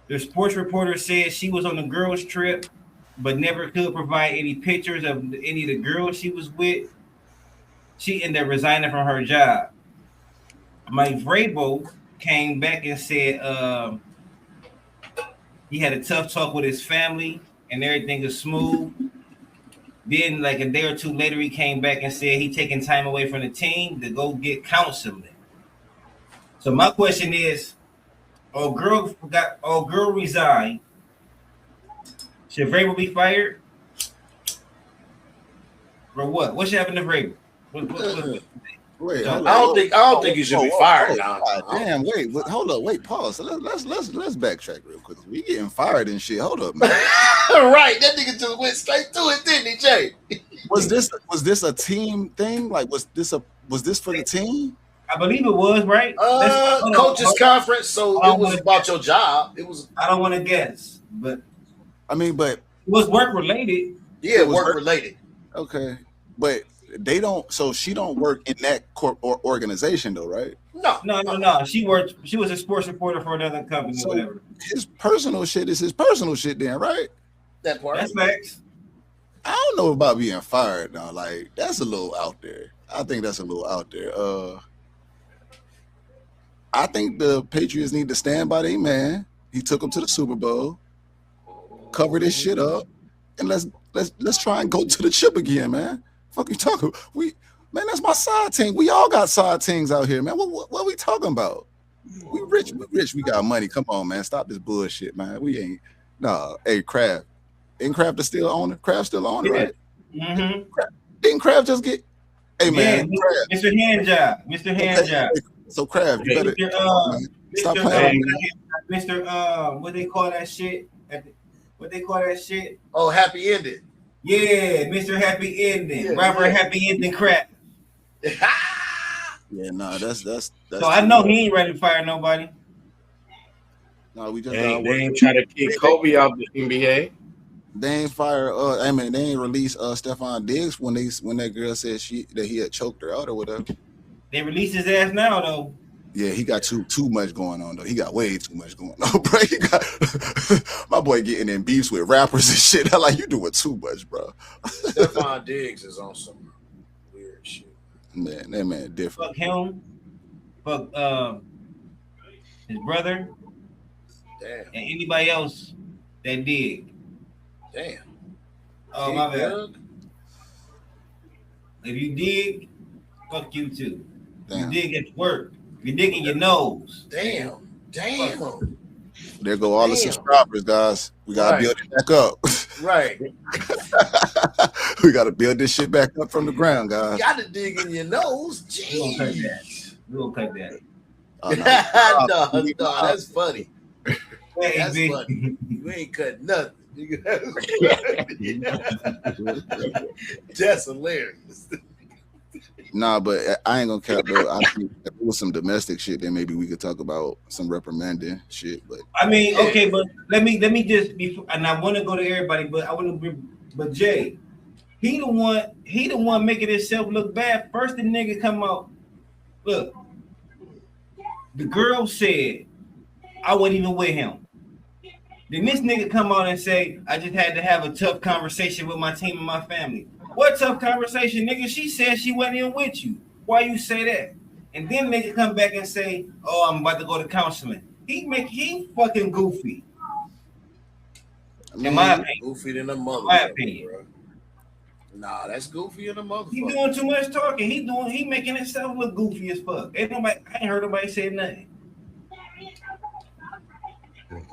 The sports reporter said she was on a girls' trip, but never could provide any pictures of any of the girls she was with. She ended up resigning from her job. Mike Vrabel came back and said he had a tough talk with his family and everything is smooth. Then, like a day or two later, he came back and said he taking time away from the team to go get counseling. So my question is, girl resigned. Should Vrabel be fired? Or what? What should happen to Vrabel? Wait, I don't think you should be fired now. Damn, wait, hold up, wait, pause. So let's backtrack real quick. We getting fired and shit. Hold up, man. Right, that nigga just went straight to it, didn't he, Jay? Was this a team thing? Like, was this for the team? I believe it was, right? Coaches conference, so it was about your job. It was. I don't want to guess, but it was work related. Yeah, work related. Okay, but they don't. So she don't work in that organization, though, right? No. She worked. She was a sports reporter for another company, so or whatever. His personal shit is his personal shit, then, right? That part. That's facts. I don't know about being fired now. Like, that's a little out there. I think that's a little out there. I think the Patriots need to stand by their man. He took them to the Super Bowl, cover this shit up, and let's try and go to the chip again, man. Fuck you talking? Man, that's my side team. We all got side teams out here, man. What are we talking about? We rich. We got money. Come on, man. Stop this bullshit, man. We ain't. Nah. Hey, Kraft. Ain't Kraft still owner? Kraft still owner, right? Mm-hmm. Didn't Kraft just get? Hey, man. Yeah, Mr. Handjob. Mr. Handjob. So Kraft, you better stop playing. Mr. What they call that shit? What they call that shit? Oh, happy ending. Yeah, Mr. Happy Ending. Yeah, Robert Happy Ending crap. Yeah, no, that's. So I know he ain't ready to fire nobody. No, we just they ain't try to kick Kobe out the NBA. They ain't fire. They ain't release Stephon Diggs when that girl said that he had choked her out or whatever. They released his ass now though. Yeah, he got too much going on though. He got way too much going on, bro. He got my boy getting in beefs with rappers and shit. I'm like, you doing too much, bro. Stephon Diggs is on some weird shit. Man, that man different. Fuck him. Fuck his brother. Damn. And anybody else that did. Damn. Oh, my bad. If you dig, fuck you too. Damn. You dig at work. You dig in your nose. Damn. There go all the subscribers, guys. We gotta build it back up. Right. We gotta build this shit back up from the ground, guys. You gotta dig in your nose. Jeez. We gonna cut that. No, that's funny. Hey, That's big. funny. You ain't cut nothing. That's hilarious. Nah, but I ain't gonna cap though. I think if it was some domestic shit, then maybe we could talk about some reprimanding shit. But I mean, okay, but let me just be. And I want to go to everybody, but I want to. But Jay, He the one making himself look bad. First the nigga come out. Look, the girl said I wasn't even with him. Then this nigga come out and say, I just had to have a tough conversation with my team and my family. What tough conversation, nigga? She said she wasn't even with you. Why you say that? And then nigga come back and say, oh, I'm about to go to counseling. He fucking goofy. In my opinion. Goofy than a motherfucker. My opinion. Bro. Nah, that's goofy in a motherfucker. He doing too much talking. He making himself look goofy as fuck. I ain't heard nobody say nothing.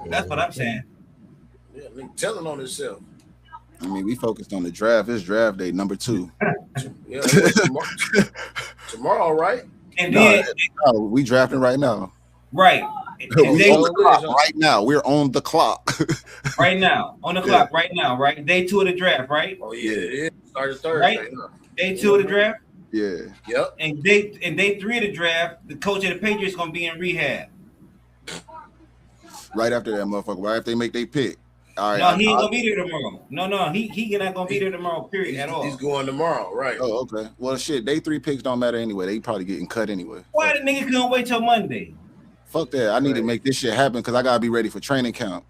That's what I'm saying. Yeah, nigga telling on himself. I mean, we focused on the draft. It's draft day number 2. Yeah, tomorrow, right? And then we drafting right now. Right. We on the clock right now. We're on the clock. Right now. On the clock right now, right? Day 2 of the draft, right? Oh yeah, it is. Started Thursday. Right? Day 2 of the draft? Yeah. Yep. And day 3 of the draft, the coach of the Patriots gonna be in rehab. Right after that, motherfucker. Right after they make their pick. All right. No, he ain't gonna be there tomorrow. No, he not gonna be there tomorrow. Period. At all. He's going tomorrow, right? Oh, okay. Well, shit. Day 3 picks don't matter anyway. They probably getting cut anyway. Why the nigga couldn't wait till Monday? Fuck that. I need to make this shit happen because I gotta be ready for training camp.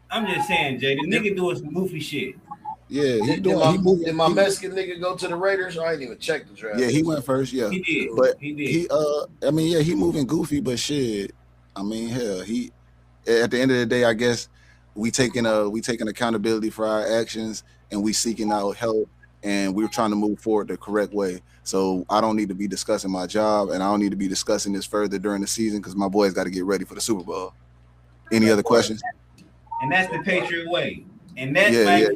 I'm just saying, Jay. The nigga doing some goofy shit. Yeah, Did my Mexican nigga go to the Raiders? I didn't even check the draft. Yeah, he went first. Yeah, he did. But he did. I mean, yeah, he moving goofy, but shit. I mean, hell, he. At the end of the day, I guess we taking accountability for our actions and we seeking out help and we're trying to move forward the correct way. So I don't need to be discussing my job and I don't need to be discussing this further during the season because my boys got to get ready for the Super Bowl. Any other questions? And that's the Patriot way. And that's yeah.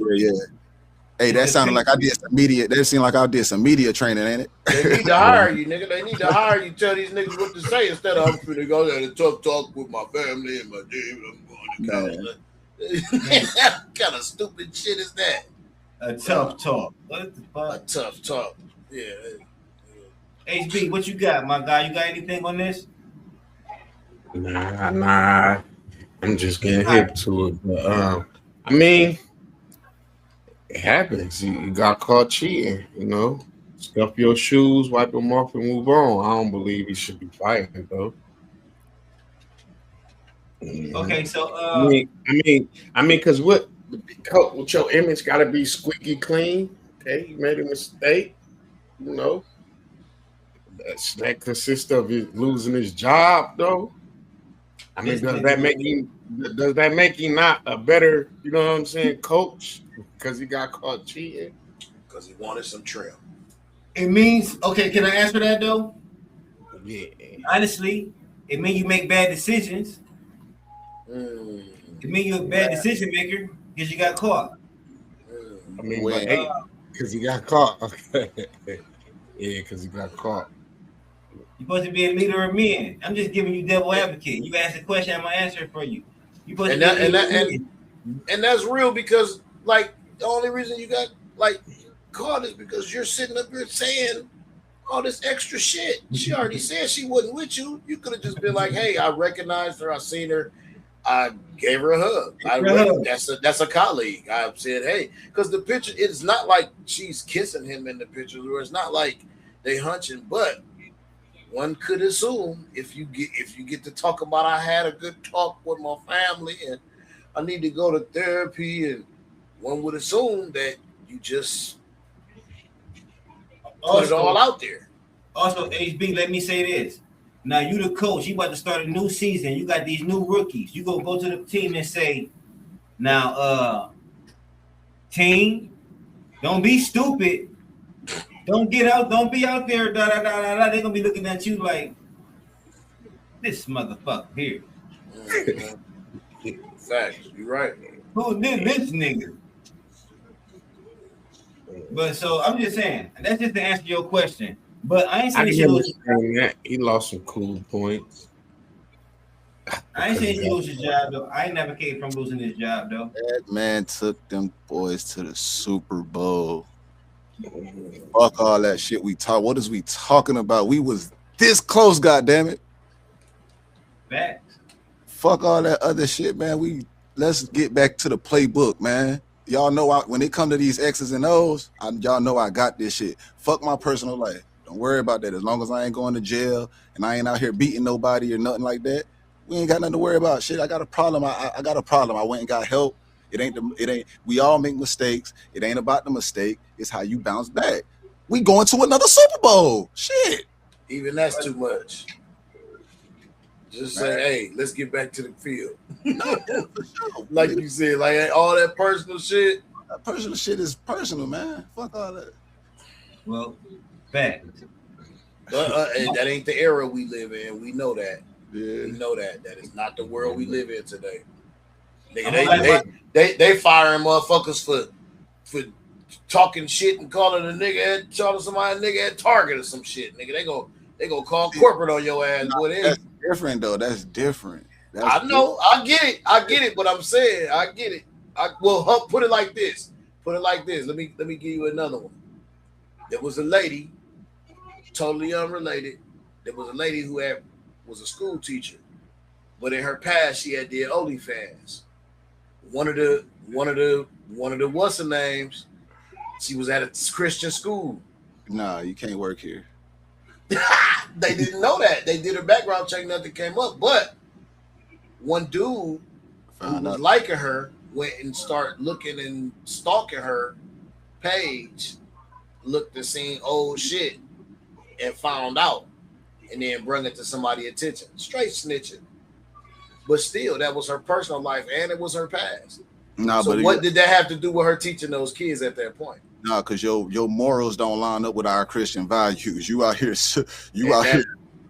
Hey, that sounded like I did some media. That seemed like I did some media training, ain't it? They need to hire you, nigga. They need to hire you. Tell these niggas what to say instead of I'm finna go there to talk with my family and my team. I'm going to college. What kind of stupid shit is that? A tough talk. What the fuck? A tough talk. Yeah. HB, what you got, my guy? You got anything on this? Nah. I'm just getting hip to it. But, I mean, it happens. You got caught cheating, you know. Scuff your shoes, wipe them off, and move on. I don't believe he should be fighting, though. Okay, so I mean, because what with your image got to be squeaky clean. Okay, you made a mistake, you know. That consists of losing his job, though. I mean, does that make him not a better, you know what I'm saying, coach? Because he got caught cheating? Because he wanted some trim. It means, okay, can I answer that though? Yeah. Honestly, it means you make bad decisions. It means you're a bad decision maker because you got caught. I mean, because he got caught. Okay. Yeah, because he got caught. You're supposed to be a leader of men. I'm just giving you devil advocate. You ask a question, I'm gonna answer it for you. You're supposed and that's real because like the only reason you got like caught is because you're sitting up here saying all this extra shit. She already said she wasn't with you. You could have just been like, hey, I recognized her, I seen her, I gave her a hug. That's a colleague. I said, hey, because the picture, it's not like she's kissing him in the picture, or it's not like they hunching, but one could assume if you get to talk about I had a good talk with my family and I need to go to therapy, and one would assume that you just put it all out there. Also, HB, let me say this. Now you the coach, you about to start a new season. You got these new rookies. You gonna go to the team and say, now, team, don't be stupid. Don't be out there. They're gonna be looking at you like this motherfucker here. Facts, you're right. Who did this nigga? But so I'm just saying, that's just to answer your question. But I ain't saying he lost some cool points. I ain't saying he lose his job though. I ain't advocating from losing his job though. That man took them boys to the Super Bowl. Fuck all that shit we talk. What is we talking about? We was this close, goddammit. Facts. Fuck all that other shit, man. Let's get back to the playbook, man. y'all know when it come to these X's and O's, y'all know I got this shit. Fuck my personal life. Don't worry about that. As long as I ain't going to jail and I ain't out here beating nobody or nothing like that, we ain't got nothing to worry about. Shit, I got a problem. I got a problem. I went and got help. It ain't. We all make mistakes. It ain't about the mistake. It's how you bounce back. We going to another Super Bowl. Shit. Even that's too much. Just say, hey, let's get back to the field. Like you said, like all that personal shit. That personal shit is personal, man. Fuck all that. Well, fact. That ain't the era we live in. We know that. Yeah. We know that. That is not the world we live in today. Nigga, they firing motherfuckers for talking shit and calling somebody a nigga at Target or some shit. Nigga, they gonna call corporate on your ass. Boy, that's different though. That's different. I know. I get it. But I'm saying I get it. Put it like this. Let me give you another one. There was a lady, totally unrelated. There was a lady who was a school teacher, but in her past she had did OnlyFans. One of the what's her names? She was at a Christian school. Nah, you can't work here. They didn't know that. They did a background check, nothing came up. But one dude who was liking her went and started looking and stalking her page, looked and seen old shit, and found out, and then bring it to somebody's attention. Straight snitching. But still, that was her personal life, and it was her past. Nah, so what did that have to do with her teaching those kids at that point? Nah, because your morals don't line up with our Christian values. You out here,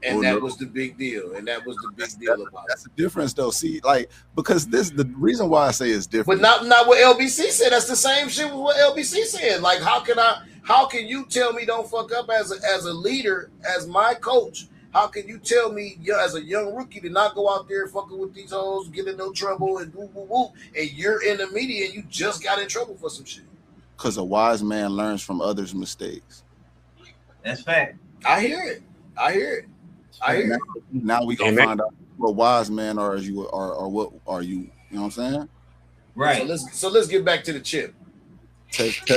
and that was the big deal. And that was the big deal about it. That's the difference, though. See, like, because the reason why I say it's different. But not what LBC said. That's the same shit with what LBC said. Like, how can you tell me don't fuck up as a leader, as my coach? How can you tell me as a young rookie to not go out there fucking with these hoes, get in no trouble, and woo woo woo, and you're in the media and you just got in trouble for some shit? Because a wise man learns from others' mistakes. That's fact. I hear it. Now we gonna find out what a wise man are as you or what are you? You know what I'm saying? Right. So let's get back to the chip.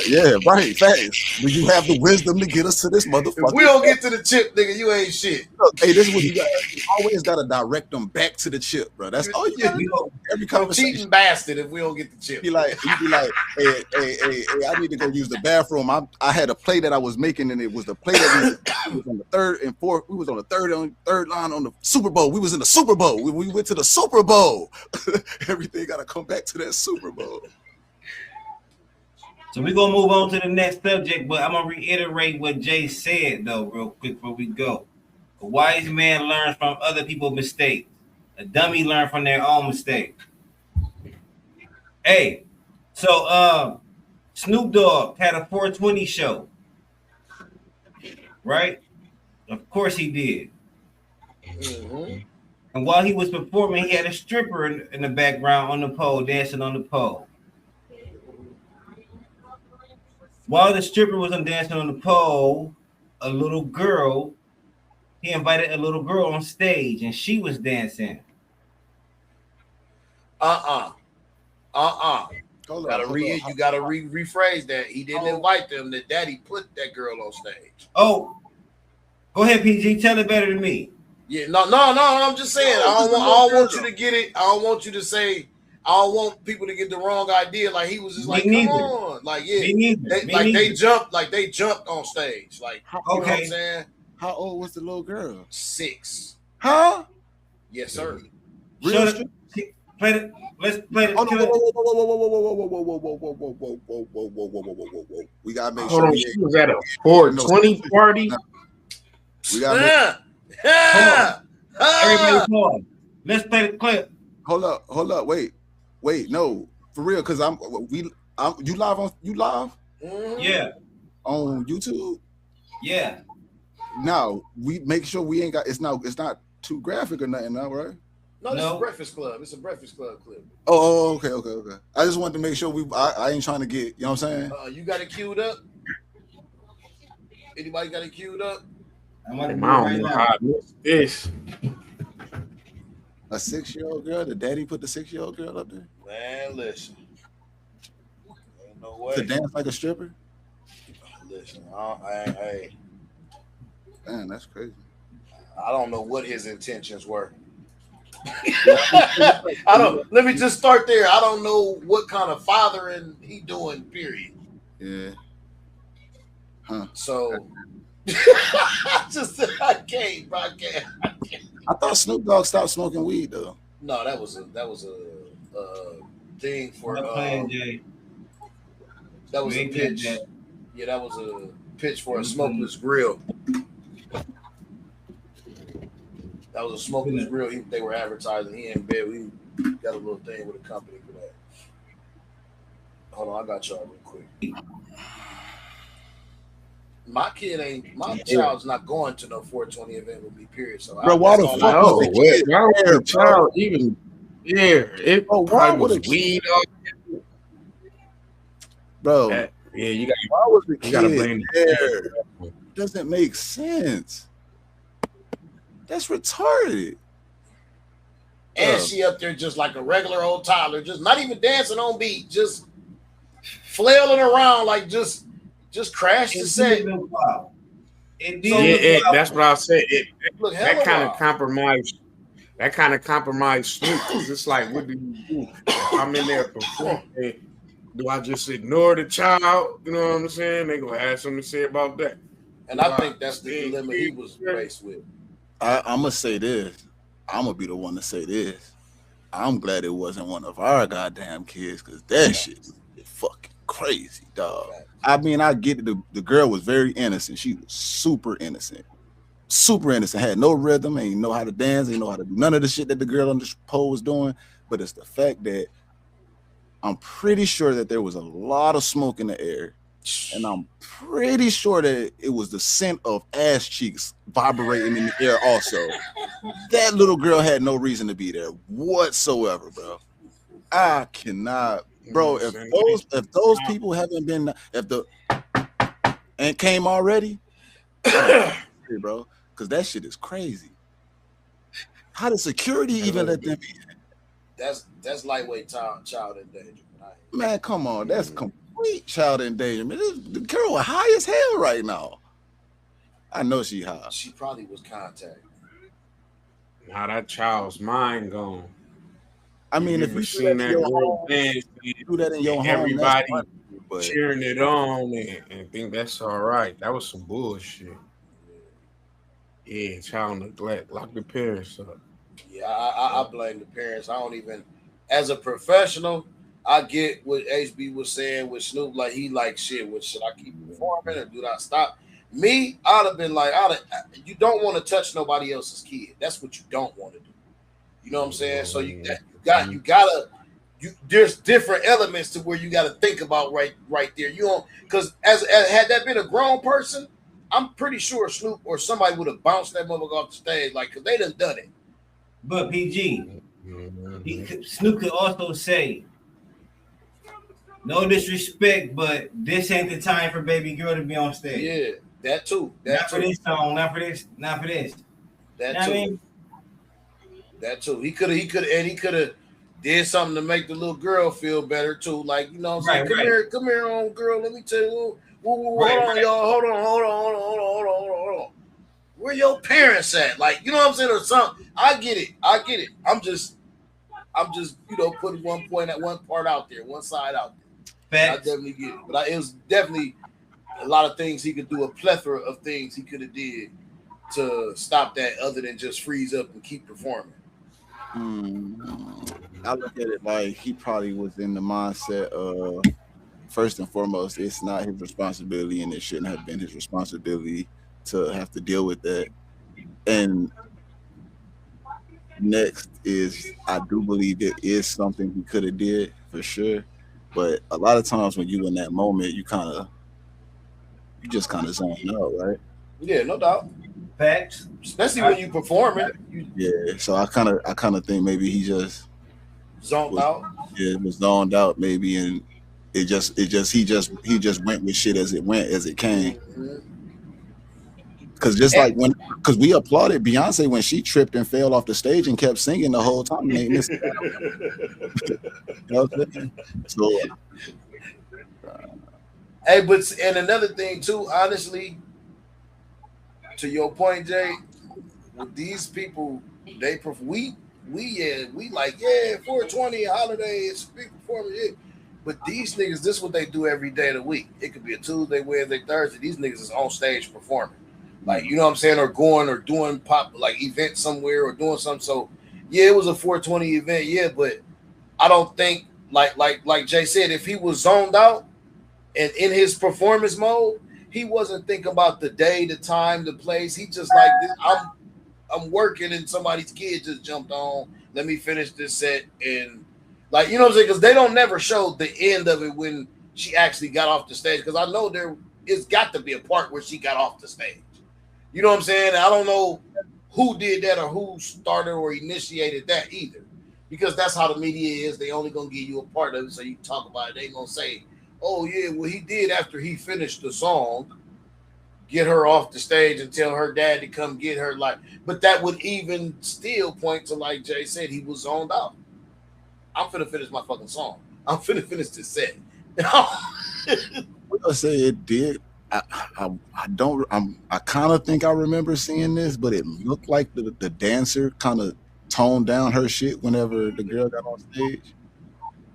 Yeah, right. Thanks. Do you have the wisdom to get us to this motherfucker? If we don't get to the chip, nigga, you ain't shit. Look, hey, this is what you got. You always got to direct them back to the chip, bro. That's all you got to do. Every conversation. Cheating bastard if we don't get the chip. You be like, hey, I need to go use the bathroom. I had a play that I was making, and it was the play that we was on the third and fourth. We was on the third line on the Super Bowl. We was in the Super Bowl. We went to the Super Bowl. Everything got to come back to that Super Bowl. So we're going to move on to the next subject, but I'm going to reiterate what Jay said, though, real quick before we go. A wise man learns from other people's mistakes. A dummy learns from their own mistakes. Hey, so Snoop Dogg had a 420 show, right? Of course he did. Mm-hmm. And while he was performing, he had a stripper in the background on the pole, dancing on the pole. While the stripper was dancing on the pole, he invited a little girl on stage, and she was dancing. You gotta rephrase that. He didn't invite them. That daddy put that girl on stage. Oh, go ahead, PG. Tell it better than me. Yeah, no. I'm just saying. I don't want you to get it. I don't want you to say. I don't want people to get the wrong idea. Like he was just like, come on, like yeah. They jumped on stage. Like, you know what I'm saying? How old was the little girl? 6. Huh? Yes, sir. Let's play it. Whoa. We gotta make sure. She was at a 420 party. We gotta everybody pause. Let's play the clip. Hold up. Wait, no, for real, because you live on Yeah, on YouTube. Yeah. Now we make sure we ain't got it's not too graphic or nothing now, right? No, this is Breakfast Club. It's a Breakfast Club clip. Oh, okay. I just wanted to make sure I ain't trying to get, you know what I'm saying? You got it queued up? Anybody got it queued up? I don't know how I missed this. A 6-year-old girl? The daddy put the 6-year-old girl up there? Man, listen. way. To dance like a stripper? Listen, I Man, that's crazy. don't know what his intentions were. I don't. Let me just start there. I don't know what kind of fathering he doing. Period. Yeah. Huh. So, I can't, bro. I can't. I thought Snoop Dogg stopped smoking weed though. No, that was a thing for. I'm playing, Jay. That was You a ain't pitch. did that. Yeah, that was a pitch for a smokeless grill. That was a smokeless grill. They were advertising. He in bed. We got a little thing with a company for that. Hold on, I got y'all real quick. My child's not going to no 420 event with me, period. So Bro, why the fuck was the kid why would there, the child even it Bro, why probably would was a kid- weed Bro, yeah, you got why was the you gotta kid blame there? Doesn't make sense. That's retarded. And she up there just like a regular old toddler, just not even dancing on beat, just flailing around like just crashed the set. That's what I said. Look, That kind wild. of compromise Snoop. It's like, what do you do? If I'm in there performing, do I just ignore the child? You know what I'm saying? They gonna have something to say about that. And I think that's the dilemma he was faced with. I'm gonna say this. I'm gonna be the one to say this. I'm glad it wasn't one of our goddamn kids, because that shit is fucking crazy, dog. I mean, I get it. The girl was very innocent. She was super innocent. Super innocent. Had no rhythm, ain't know how to dance, ain't know how to do none of the shit that the girl on the pole was doing. But it's the fact that I'm pretty sure that there was a lot of smoke in the air. And I'm pretty sure that it was the scent of ass cheeks vibrating in the air also. That little girl had no reason to be there whatsoever, bro. I cannot, bro. If those people haven't been, and came already, bro, because that shit is crazy. How did security even let them in? That's lightweight child endangerment. Man, come on, that's complete child endangerment. The girl is high as hell right now. I know she high. She probably was contacted. How that child's mind gone. I mean, if you seen that real dance, do that in your home, everybody but cheering it on and think that's all right. That was some bullshit. Yeah, child neglect. Lock the parents up. Yeah, I blame the parents. I don't even, as a professional, I get what HB was saying with Snoop. Like, he like, shit, should I keep performing or do I stop? Me, I'd have been like, you don't want to touch nobody else's kid. That's what you don't want to do. You know what I'm saying? So there's different elements to where you got to think about right there. You don't, because as had that been a grown person, I'm pretty sure Snoop or somebody would have bounced that motherfucker off the stage, like, because they done it. But PG, Snoop could also say, no disrespect, but this ain't the time for baby girl to be on stage. Yeah, that too. For this song, not for this. That too. I mean? That too. He could have did something to make the little girl feel better too. Like, you know what I'm saying? Come here, on girl. Let me tell you. Hold on, y'all. Hold on. Where your parents at? Like, you know what I'm saying, or something. I get it. I'm just, putting one part out there, one side out there. I definitely get it. But it was definitely a lot of things he could do, a plethora of things he could have did to stop that, other than just freeze up and keep performing. I look at it like he probably was in the mindset of, first and foremost, it's not his responsibility, and it shouldn't have been his responsibility to have to deal with that. And next is, I do believe it is something he could have did for sure. But a lot of times when you in that moment, you just kind of zone out, right? Yeah, no doubt. Facts. Especially when you performing. Yeah. So I kind of think maybe he just zoned out. Yeah, was zoned out maybe, and he just went with shit as it came. Because because we applauded Beyonce when she tripped and fell off the stage and kept singing the whole time. You know what I'm saying? So Hey, but and another thing too, honestly, to your point, Jay, with these people, we like 420 holiday, it's a big performance. Yeah. But these niggas, this is what they do every day of the week. It could be a Tuesday, Wednesday, Thursday. These niggas is on stage performing, like you know what I'm saying, or going or doing pop like events somewhere or doing something. So yeah, it was a 420 event, yeah, but I don't think like Jay said, if he was zoned out and in his performance mode, he wasn't thinking about the day, the time, the place. He just like I'm working and somebody's kid just jumped on. Let me finish this set and like you know what I'm saying, because they don't never show the end of it when she actually got off the stage. Because I know there it's got to be a part where she got off the stage. You know what I'm saying? I don't know who did that or who started or initiated that either. Because that's how the media is. They only gonna give you a part of it so you can talk about it. They ain't gonna say, oh yeah, well he did after he finished the song, get her off the stage and tell her dad to come get her. Like, but that would even still point to, like Jay said, he was zoned out. I'm finna finish my fucking song. I'm finna finish this set. I'll say it did. I don't. I kind of think I remember seeing this, but it looked like the dancer kind of toned down her shit whenever the girl got on stage.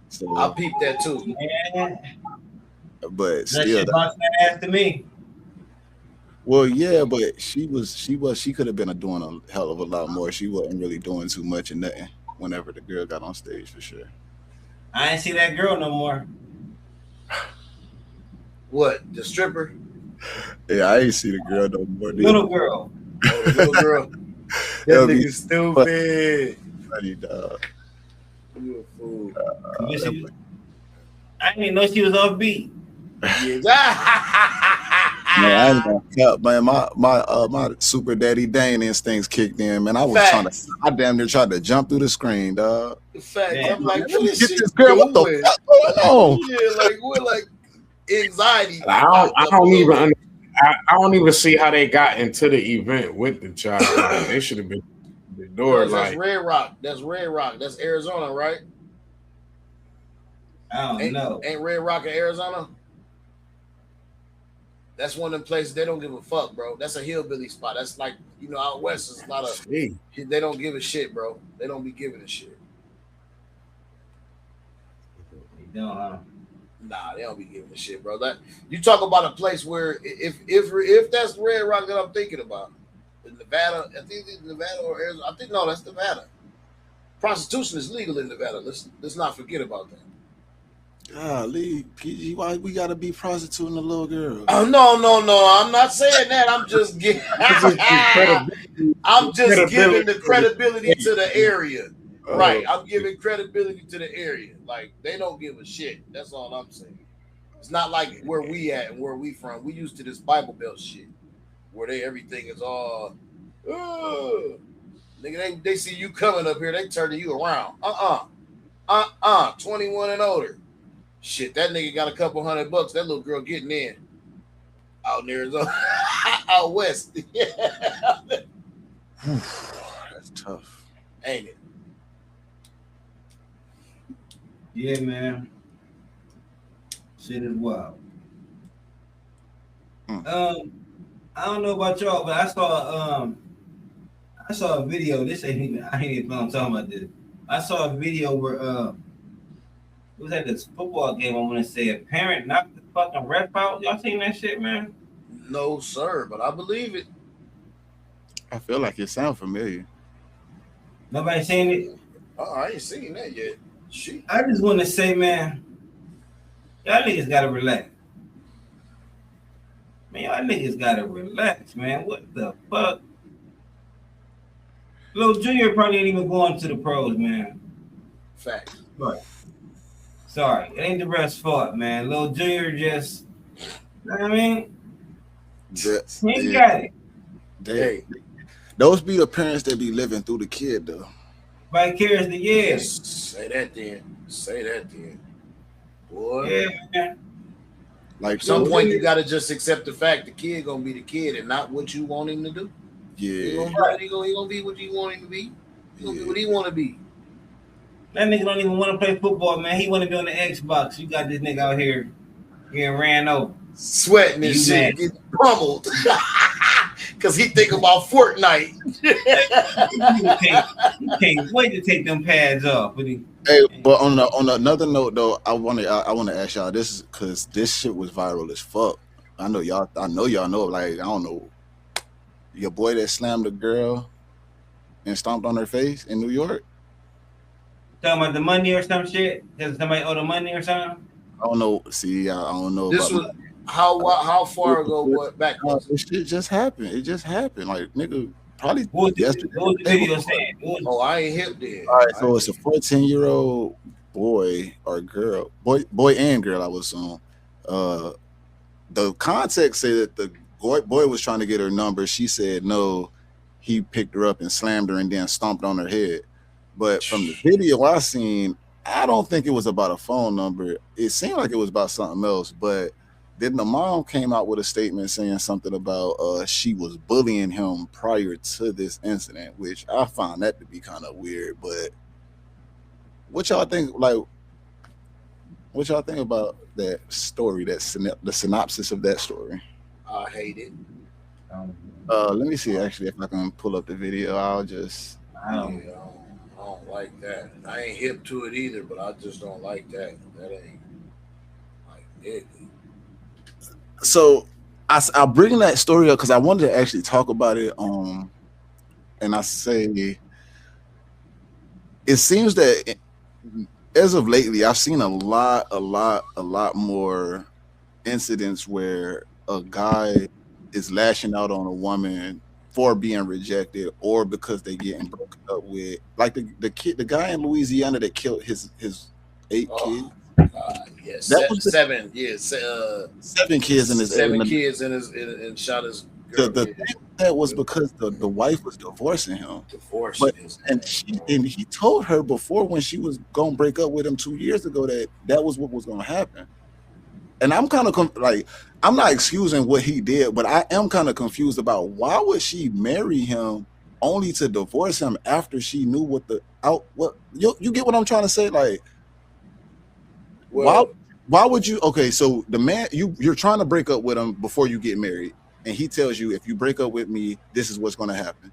So I peeped that too. Yeah. but That still, shit boxing ass to me. well, yeah, but she could have been doing a hell of a lot more. She wasn't really doing too much and nothing whenever the girl got on stage for sure. I ain't see that girl no more. What, the stripper? Yeah, I ain't see the girl no more. Little girl. Oh, the little girl. That That'll be nigga's stupid. funny, dog. You a fool. I didn't even know she was off beat. Man, I ain't gonna cap, man. My super daddy Dane instincts kicked in, man. I damn near tried to jump through the screen, dog. Fact, Yeah. I'm like, what is Get she this girl, what doing? the fuck going on? Yeah, like what, like anxiety. I don't even see how they got into the event with the child. Like, they should have been at the door. That's Like, Red Rock. That's Red Rock. That's Arizona, right? I don't know. Ain't Red Rock in Arizona? That's one of them places they don't give a fuck, bro. That's a hillbilly spot. That's like, you know, out west is a lot of hey, they don't give a shit, bro. They don't be giving a shit. You don't, huh? Nah, they don't be giving a shit, bro. That you talk about a place where if that's Red Rock that I'm thinking about, in Nevada, I think it's Nevada or Arizona. I think no, that's Nevada. Prostitution is legal in Nevada. Let's not forget about that. Golly, PG, why we gotta be prostituting the little girl? Oh no! I'm not saying that. I'm just giving. I'm just giving the credibility to the area. Right. I'm giving credibility to the area. Like they don't give a shit. That's all I'm saying. It's not like where we at and where we from. We used to this Bible Belt shit where everything is all nigga, they see you coming up here, they turning you around. 21 and older. Shit, that nigga got a couple $100. That little girl getting in out in Arizona, out west. That's tough. Ain't it? Yeah, man. Shit is wild. I don't know about y'all, but I saw a video. I ain't even know I'm talking about this. I saw a video where it was at this football game. I want to say a parent knocked the fucking ref out. Y'all seen that shit, man? No, sir, but I believe it. I feel like it sounds familiar. Nobody seen it? I ain't seen that yet. Shit. I just want to say, man, y'all niggas gotta relax. Man, y'all niggas gotta relax, man. What the fuck? Lil Junior probably ain't even going to the pros, man. Fact. Right. Sorry, it ain't the ref's fault, man. Lil Junior just, you know what I mean? He ain't got it. Those be the parents that be living through the kid, though. Vicariously, yeah. Say that then. Boy. Yeah, man. Like At some point, you gotta just accept the fact the kid gonna be the kid and not what you want him to do. Yeah. He gonna be what you want him to be. He gonna be what he want to be. That nigga don't even want to play football, man. He want to be on the Xbox. You got this nigga out here. Getting ran over. Sweating and You shit, mad. getting pummeled. Cause he think about Fortnite. You can't wait to take them pads off. Hey, but on another note though, I want to ask y'all this because this shit was viral as fuck. I know y'all know. Like I don't know, your boy that slammed a girl and stomped on her face in New York. Talking about the money or some shit? Does somebody owe the money or something? I don't know. See, I don't know. This about was how far ago? What back was it? This shit just happened. It just happened. Like nigga, probably What was yesterday. the video saying? Oh, I ain't hip then. All right, so it's a 14-year-old boy or girl, boy and girl. I was on. The context said that the boy was trying to get her number. She said no. He picked her up and slammed her and then stomped on her head. But from the video I seen, I don't think it was about a phone number. It seemed like it was about something else. But then the mom came out with a statement saying something about she was bullying him prior to this incident, which I found that to be kind of weird. But what y'all think? Like, what y'all think about that story? The synopsis of that story. I hate it. Let me see. Actually, if I can pull up the video, I'll just. I don't like that. I ain't hip to it either, but I just don't like that. That ain't like it. So I bring that story up because I wanted to actually talk about it. And I say it seems that as of lately, I've seen a lot more incidents where a guy is lashing out on a woman for being rejected or because they getting broken up with, like the guy in Louisiana that killed his 8 kids. Yes, that was 7 years. 7 kids in his 7 kids in his and shot his girl. The thing that was because the wife was divorcing him. And he told her before when she was gonna break up with him 2 years ago that was what was gonna happen. And I'm kind of like, I'm not excusing what he did, but I am kind of confused about why would she marry him only to divorce him after she knew what you get what I'm trying to say? Like, why would you? Okay, so the man you're trying to break up with him before you get married, and he tells you if you break up with me, this is what's going to happen.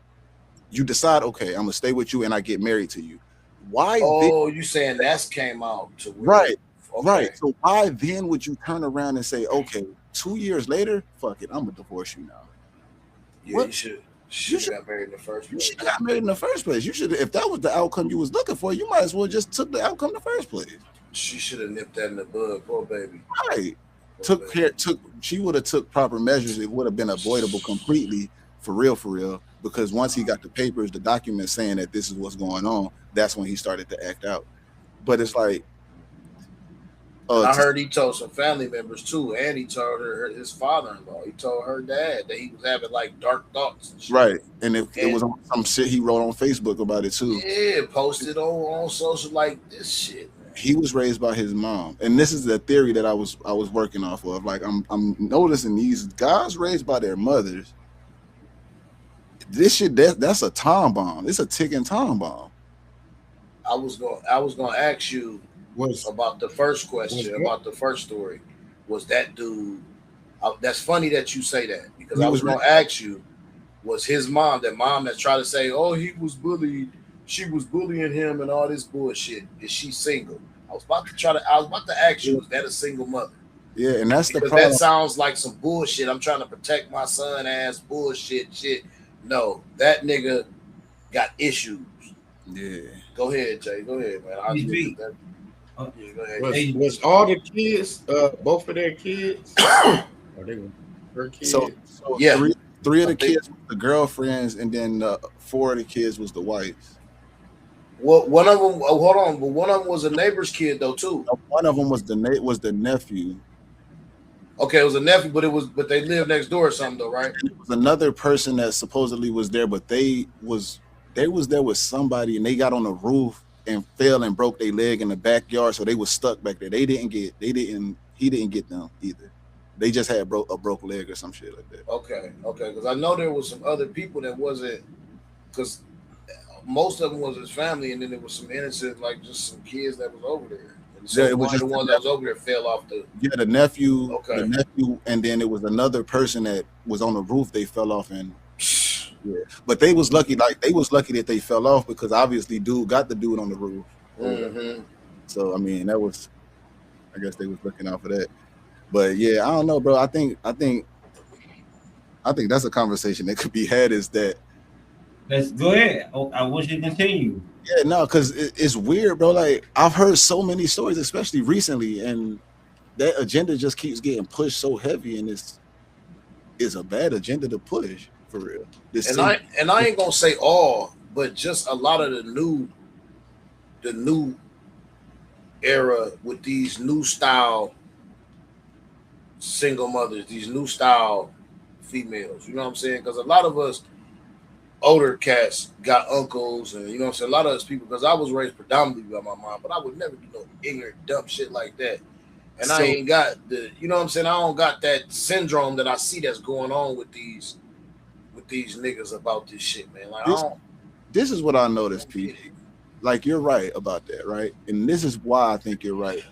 You decide, okay, I'm gonna stay with you, and I get married to you. Why? Oh, you saying that's came out to right? Okay. Right. So why then would you turn around and say, okay, 2 years later, fuck it, I'm gonna divorce you now? Yeah, what? You should have got married in the first place. You should have got married in the first place. You should, if that was the outcome you was looking for, you might as well just took the outcome in the first place. She should have nipped that in the bud, poor baby. Right. She would have took proper measures. It would have been avoidable completely, for real. Because once he got the papers, the documents saying that this is what's going on, that's when he started to act out. But it's like, I heard he told some family members too, and he told his father-in-law. He told her dad that he was having like dark thoughts. And shit. Right, and it was on some shit he wrote on Facebook about it too. Yeah, posted on social like this shit. Man. He was raised by his mom, and this is the theory that I was working off of. Like I'm noticing these guys raised by their mothers. This shit that's a time bomb. It's a ticking time bomb. I was gonna ask you. About the first question, about the first story, was that dude? That's funny that you say that because I was going to ask you, was his mom, that mom that's trying to say, oh, he was bullied, she was bullying him and all this bullshit, is she single? I was about to ask you, is that a single mother? Yeah, and that's because the problem. That sounds like some bullshit. I'm trying to protect my son ass bullshit shit. No, that nigga got issues. Yeah. Go ahead, Jay. Go ahead, man. I'll get that. Yeah, go ahead. Was all the kids, both of their kids? Or they were her kids? So yeah, three of the kids were the girlfriends, and then 4 of the kids was the wives. Well, one of them. Hold on, but one of them was a neighbor's kid though too. One of them was the nephew. Okay, it was a nephew, but they lived next door or something though, right? And it was another person that supposedly was there, but they was there with somebody, and they got on the roof and fell and broke their leg in the backyard, so they was stuck back there. He didn't get them either. They just had a broke leg or some shit like that. Okay, because I know there was some other people that wasn't, because most of them was his family, and then there was some innocent, like just some kids that was over there. So it was one of just the ones that was over there fell off the. yeah, the nephew, Okay. and then it was another person that was on the roof. They fell off, and yeah, but they was lucky. Like they was lucky that they fell off because obviously dude got the dude on the roof. Mm-hmm. So I mean, that was, I guess they was looking out for that. But yeah, I don't know, bro. I think that's a conversation that could be had. Is that Let's go ahead. Oh, I want you to continue. yeah, no, because it's weird, bro. Like I've heard so many stories, especially recently, and that agenda just keeps getting pushed so heavy, and it's a bad agenda to push for real. And I ain't gonna say all, but just a lot of the new era with these new style single mothers, these new style females. You know what I'm saying? Because a lot of us older cats got uncles, and you know what I'm saying. A lot of us people, because I was raised predominantly by my mom, but I would never do no ignorant dumb shit like that. And I ain't got the, you know what I'm saying. I don't got that syndrome that I see that's going on with these niggas about this shit, man. Like this is what I noticed, Pete. Like you're right about that, right? And this is why I think you're right.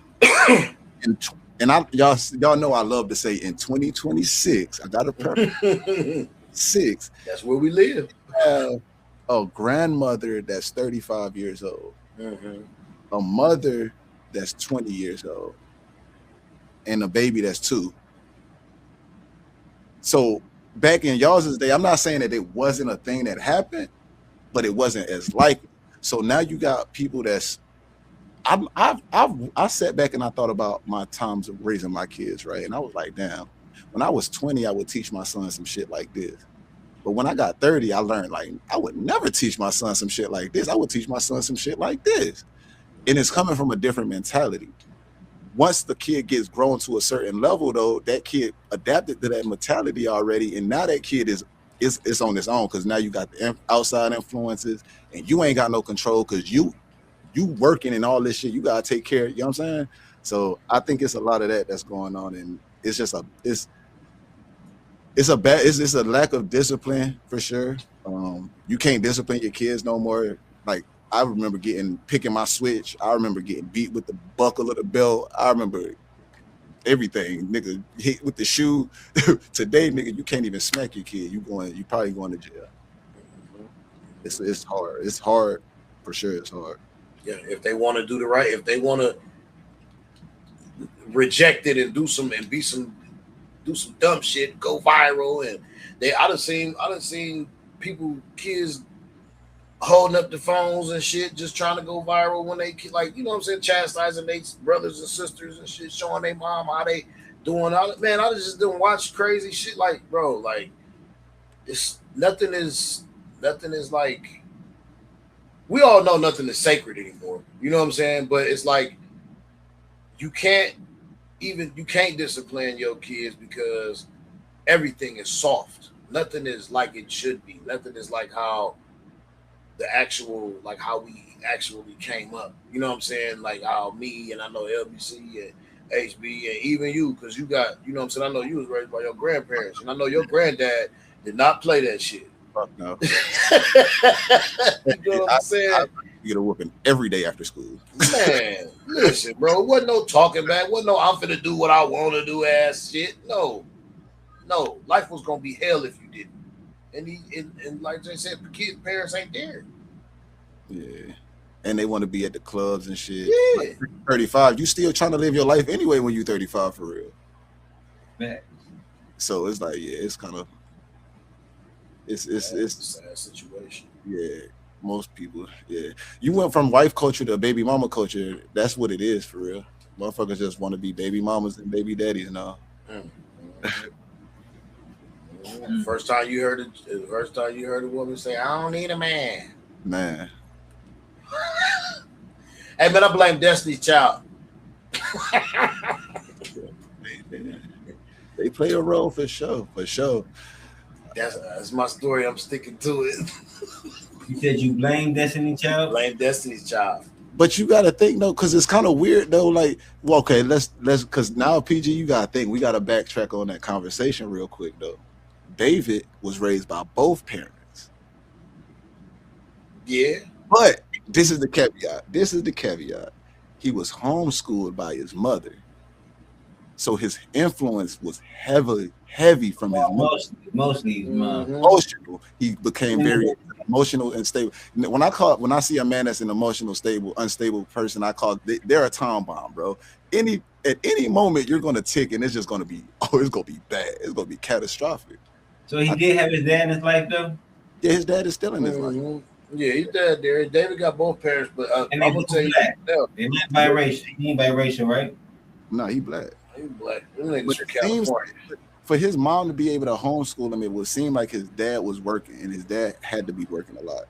Y'all know I love to say in 2026, I got a preference. 6. That's where we live. A grandmother that's 35 years old, Mm-hmm. a mother that's 20 years old, and a baby that's 2. So back in y'all's day, I'm not saying that it wasn't a thing that happened, but it wasn't as likely. So now you got people that's I sat back and I thought about my times of raising my kids, right? And I was like, damn, when I was 20, I would teach my son some shit like this. But when I got 30, I learned like I would never teach my son some shit like this. I would teach my son some shit like this. And it's coming from a different mentality. Once the kid gets grown to a certain level, though, that kid adapted to that mentality already, and now that kid is on its own because now you got the outside influences, and you ain't got no control because you working and all this shit. You gotta take care. You know what I'm saying? So I think it's a lot of that that's going on, and it's just it's a lack of discipline for sure. You can't discipline your kids no more. Like I remember picking my switch. I remember getting beat with the buckle of the belt. I remember everything, nigga, hit with the shoe. Today, nigga, you can't even smack your kid. You probably going to jail. It's hard. It's hard for sure. It's hard. Yeah, if they want to do the right, if they want to reject it and do some dumb shit, go viral, and I done seen people, kids holding up the phones and shit, just trying to go viral when they like, you know what I'm saying, chastising their brothers and sisters and shit, showing their mom how they doing all that. Man, I just didn't watch crazy shit. Like, bro, like it's nothing is like, we all know nothing is sacred anymore. You know what I'm saying? But it's like you can't discipline your kids because everything is soft. Nothing is like it should be. Nothing is like how how we actually came up. You know what I'm saying? Like how me and I know LBC and HB and even you, because you got, you know what I'm saying? I know you was raised by your grandparents, and I know your granddad did not play that shit. Fuck no. You know what I'm saying? I get a whooping every day after school. Man, listen, bro. It wasn't no talking back. Wasn't no I'm finna do what I want to do ass shit. No. Life was gonna be hell if you didn't. And like Jay said, parents ain't there. Yeah. And they want to be at the clubs and shit. Yeah. Like 35. You still trying to live your life anyway when you 35 for real. Man. So it's like, yeah, it's kind of it's a sad situation. Yeah, most people. Yeah, you went from wife culture to baby mama culture. That's what it is for real. Motherfuckers just want to be baby mamas and baby daddies now. First time you heard a woman say, "I don't need a man." Man. Hey man, I blame Destiny's Child. They play a role for sure. That's my story. I'm sticking to it. You said you blame Destiny's Child? Blame Destiny's Child. But you gotta think though, because it's kind of weird though. Like, well, okay, let's because now PG, you gotta think. We gotta backtrack on that conversation real quick though. David was raised by both parents. Yeah. But this is the caveat. he was homeschooled by his mother. So his influence was heavy from his mother. Mostly his mom. Emotional. He became very emotional and stable. When I see a man that's an emotional, unstable person, I call they're a time bomb, bro. At any moment you're gonna tick and it's just gonna be it's gonna be bad. It's gonna be catastrophic. So he did have his dad in his life though? Yeah, his dad is still in his life. Yeah, he's dead there. David got both parents, but And I'm gonna tell you, they're not biracial. He ain't biracial, right? No, he black. he's black. Them niggas But from it seems California. for his mom to be able to homeschool him, it would seem like his dad was working, and his dad had to be working a lot.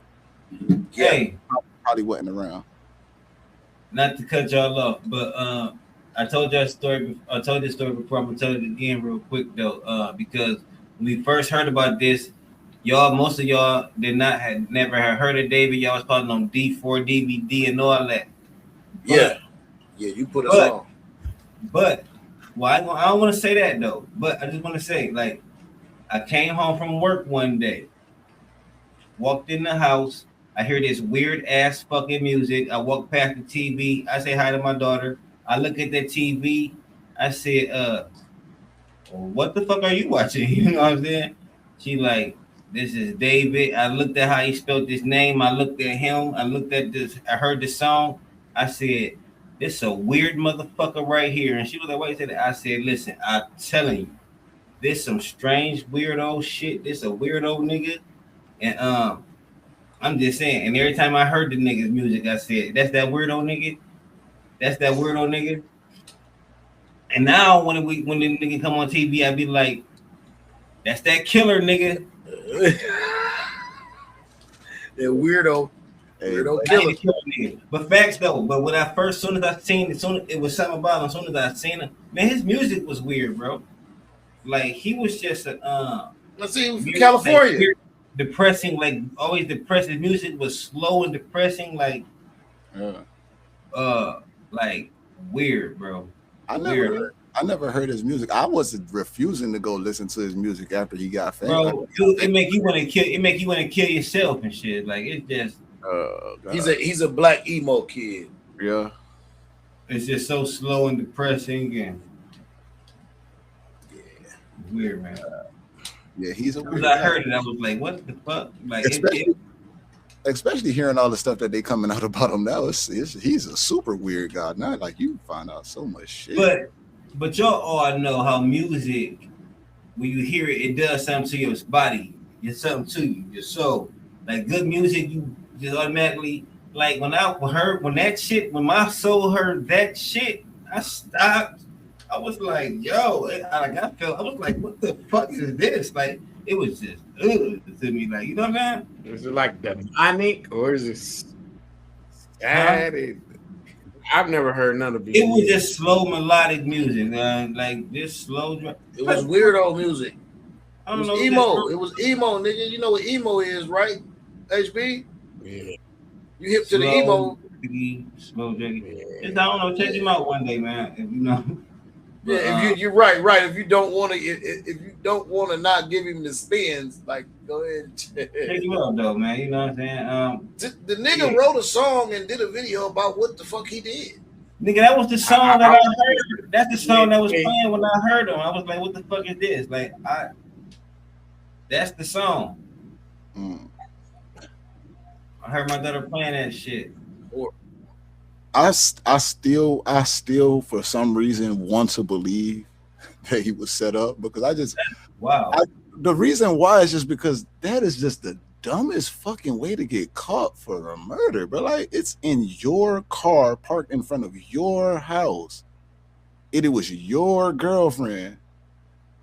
Hey, Probably wasn't around. not to cut y'all off, but I told y'all a story. I told this story before. I'm gonna tell it again real quick though, because when we first heard about this, most of y'all never had heard of David. Y'all was calling on D4 DVD and all that. Yeah, you put us on. But I don't want to say that though. But I just want to say, like, I came home from work one day, walked in the house. I hear this weird ass fucking music. I walk past the TV. I say hi to my daughter. I look at the TV. I said, what the fuck are you watching? You know what I'm saying? She like, this is David. I looked at how he spelled his name. I looked at him. I looked at this. I heard the song. I said, this is a weird motherfucker right here. And she was like, why you say that? I said, listen, I'm telling you, this some strange weirdo shit. This a weirdo nigga. And I'm just saying. And every time I heard the nigga's music, I said, that's that weirdo nigga. That's that weirdo nigga. And now when the nigga come on TV, I be like, that's that killer nigga. That weirdo killer. But facts though. But when soon as it was something about him. As soon as I seen him, man, his music was weird, bro. Like he was just let's see, he was from California. Like, depressing, like always depressed. His music was slow and depressing, like like weird, bro. I never heard his music. I was refusing to go listen to his music after he got famous. Bro, it make you want to kill. It make you want to kill yourself and shit. Like it's just. He's a black emo kid. Yeah. It's just so slow and depressing and weird, man. Yeah, he's a weird. When I heard it, I was like, "What the fuck?" Like, especially hearing all the stuff that they coming out about him now. He's a super weird guy. Not like you find out so much shit. But y'all all know how music, when you hear it, it does something to your body. It's something to you, your soul. Like good music, you just automatically like when my soul heard that shit, I stopped. I was like, yo, I was like, what the fuck is this? Like, it was just to me, like, you know what I'm saying? Is it like demonic or is it sad? I've never heard none of it. It was just slow melodic music, like this slow. It was weirdo music. I don't know. Emo. It was emo, nigga. You know what emo is, right? HB. Yeah. You hip to the emo. Slow jiggy. I don't know. Check him out one day, man. If you know. Yeah, if you're right. If you don't want to, not give him the spins, like go ahead and check him out though, man. You know what I'm saying? The nigga wrote a song and did a video about what the fuck he did. Nigga, that was the song that I heard. That's the song that was playing when I heard him. I was like, what the fuck is this? Like, that's the song. I heard my daughter playing that shit. I still for some reason want to believe that he was set up because the reason why is just because that is just the dumbest fucking way to get caught for a murder, but like it's in your car parked in front of your house. It was your girlfriend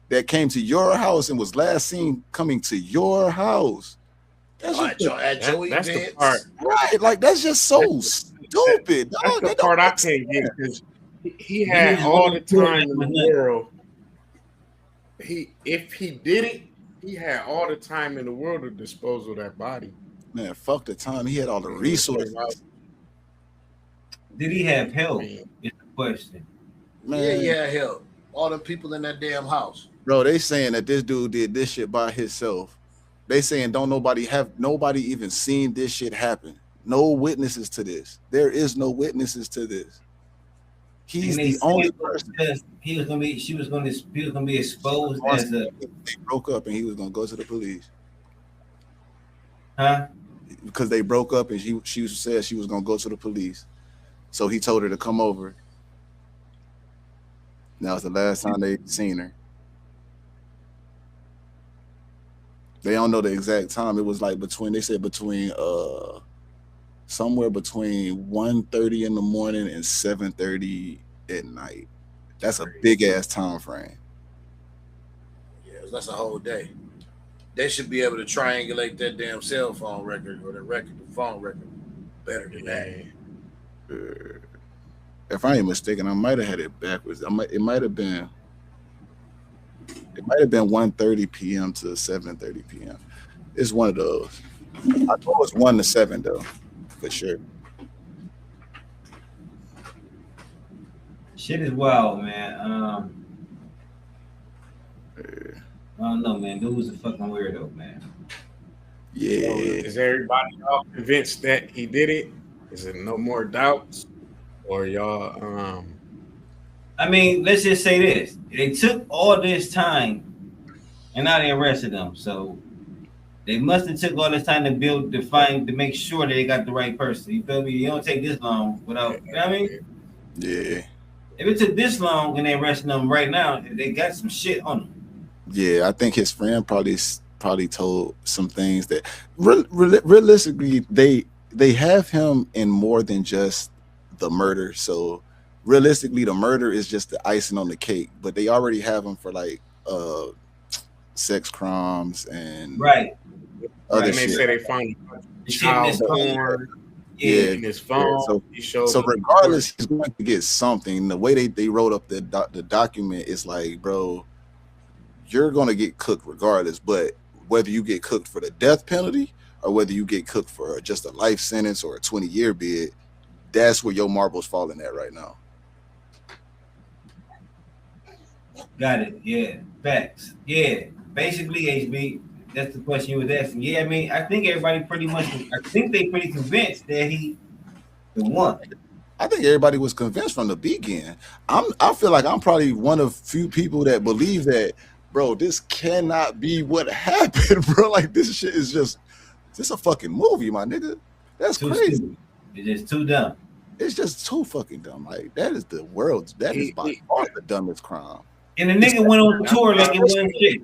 that came to your house and was last seen coming to your house. That's the part, right? Like that's just so stupid. That's the part I can't get because he had all the time in the world. If he did it, he had all the time in the world to dispose of that body. Man, fuck the time. He had all the resources. Did he have help? Is the question. Man. Yeah, he had help. All the people in that damn house. Bro, they saying that this dude did this shit by himself. They saying nobody even seen this shit happen. No witnesses to this. There is no witnesses to this. He's And they the only said person. because he was gonna be, he was gonna be exposed Once as a, they broke up and he was gonna go to the police huh? because they broke up and she said she was gonna go to the police. So he told her to come over. That was the last time they seen her. They don't know the exact time. It was like between, they said between somewhere between 1:30 in the morning and 7:30 at night. That's a big ass time frame. Yeah, that's a whole day. They should be able to triangulate that damn cell phone record or the phone record better than that. If I ain't mistaken, I might have had it backwards. It might have been 1:30 p.m. to 7:30 p.m. It's one of those. I know it's 1 to 7 though, for sure. Shit is wild, man. I don't know, man. Dude was a fucking weirdo, man. Yeah. Is everybody all convinced that he did it? Is there no more doubts? Or y'all I mean, let's just say this: they took all this time, and now they arrested him. So they must have took all this time to make sure that they got the right person. You feel me? You don't take this long without. You know what I mean? Yeah. If it took this long and they arresting them right now, they got some shit on them. Yeah, I think his friend probably told some things that realistically they have him in more than just the murder. So realistically, the murder is just the icing on the cake, but they already have him for like sex crimes and Right. other and they shit. say they found The shit in his child phone. porn Yeah. in his phone. So, he showed so up regardless, he's going to get something. The way they wrote up the document is like, bro, you're going to get cooked regardless. But whether you get cooked for the death penalty or whether you get cooked for just a life sentence or a 20-year bid, that's where your marbles falling at right now. Got it. Yeah. Facts. Yeah. Basically, HB, that's the question you was asking. Yeah, I mean, I think everybody they pretty convinced that he the one. I think everybody was convinced from the beginning. I feel like I'm probably one of few people that believe that, bro, this cannot be what happened, bro. Like this shit is just a fucking movie, my nigga. That's Too crazy. stupid. It's just too dumb. It's just too fucking dumb. Like that is the world's is by far the dumbest crime. And the nigga went on tour like it wasn't shit.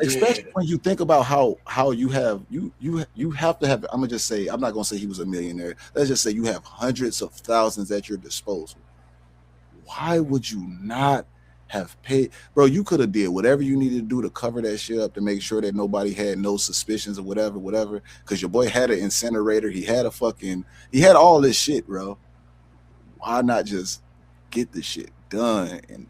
Especially when you think about how you have to have. I'm gonna just say, I'm not gonna say he was a millionaire. Let's just say you have hundreds of thousands at your disposal. Why would you not have paid, bro? You could have did whatever you needed to do to cover that shit up to make sure that nobody had no suspicions or whatever. Because your boy had an incinerator, he had all this shit, bro. Why not just get the shit done? And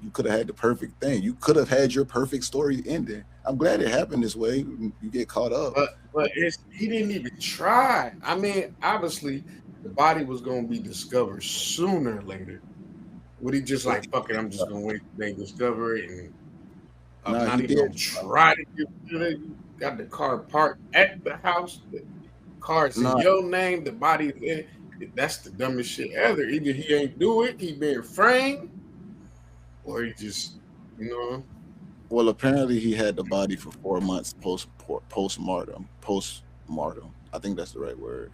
you could have had the perfect thing. You could have had your perfect story ending. I'm glad it happened this way. You get caught up. But he didn't even try. I mean, obviously, the body was going to be discovered sooner or later. Would he just like, fuck it, I'm just going to wait till they discover it and I'm not even going to try to get it? Got the car parked at the house. The car's in your name. The body is in. That's the dumbest shit ever. Either he ain't do it, he been framed, or he just, Well, apparently he had the body for 4 months post-mortem. I think that's the right word.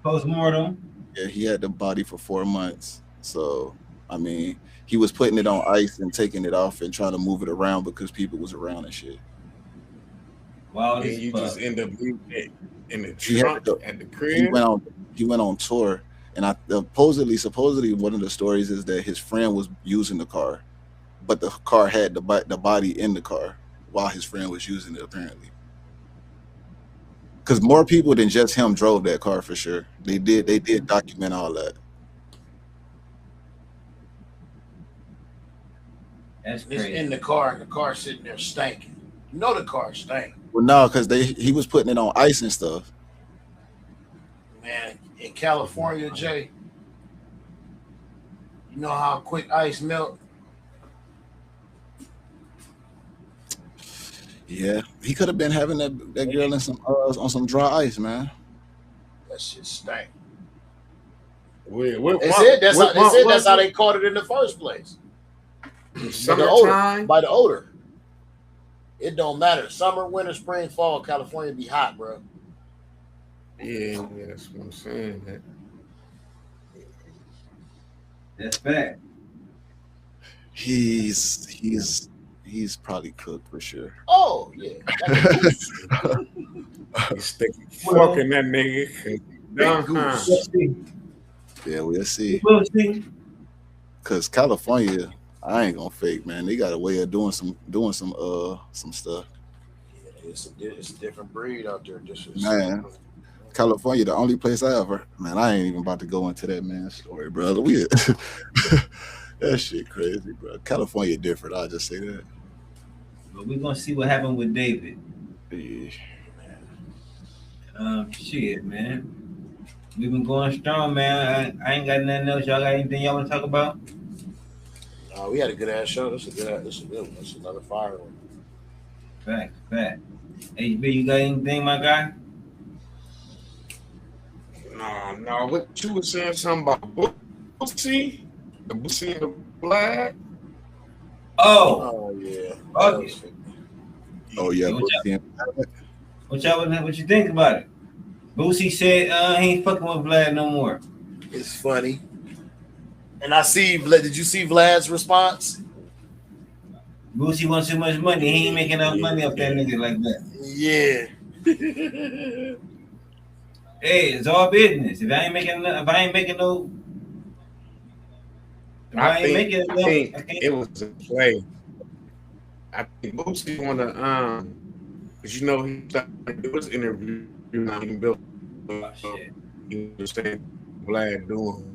Post-mortem? Yeah, he had the body for 4 months. So, I mean, he was putting it on ice and taking it off and trying to move it around because people was around and shit. Wow, and you just end up leaving it in the trunk at the crib. He went on tour, and supposedly one of the stories is that his friend was using the car, but the car had the body in the car while his friend was using it, apparently. Because more people than just him drove that car for sure. They did document all that. That's it's crazy. In the car sitting there stinking. You know the car stank. Well, no, because he was putting it on ice and stuff. Man, in California, Jay, you know how quick ice melt? Yeah, he could have been having that girl in some on some dry ice, man. That shit stank. They said that's how they caught it in the first place. Summertime by the odor. It don't matter. Summer, winter, spring, fall, California be hot, bro. Yeah, that's what I'm saying. Man. That's fact. He's probably cooked for sure. Oh yeah. He's sticking fucking that nigga. Big goose. We'll see. Yeah, we'll see. We'll see. Cause California, I ain't gonna fake, man. They got a way of doing some stuff. Yeah, it's a different breed out there. Man, California, the only place I ever. Man, I ain't even about to go into that man's story, brother. That shit crazy, bro. California different. I'll just say that. But we're gonna see what happened with David. Yeah. Shit, man. We've been going strong, man. I ain't got nothing else. Y'all got anything y'all want to talk about? We had a good ass show. This is a good one. This is another fire one. Fact. HB, you got anything, my guy? No. What you was saying something about Boosie? The Boosie and the Black? Oh yeah. Okay. Oh yeah. What you think about it? Boosie said he ain't fucking with Vlad no more. It's funny. And I see, did you see Vlad's response? Boosie wants too much money. He ain't making enough money off that nigga like that. Yeah. Hey, it's all business. If I ain't making I think it was a play. I think Boosie want to because he started to do his interview. He built. He was saying Vlad doing.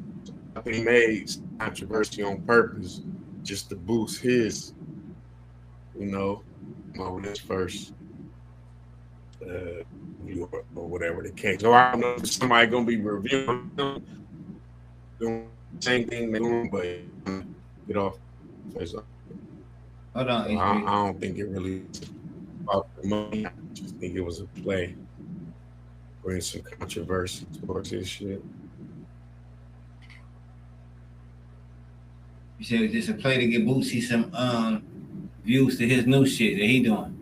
I think he made controversy on purpose just to boost his, his first view or whatever the case. So I don't know if somebody gonna be reviewing them, doing the same thing they're doing, but get off. Hold on, I don't think it really was about the money. I just think it was a play. Bring some controversy towards this shit. You said it's just a play to get Boosie some views to his new shit that he doing.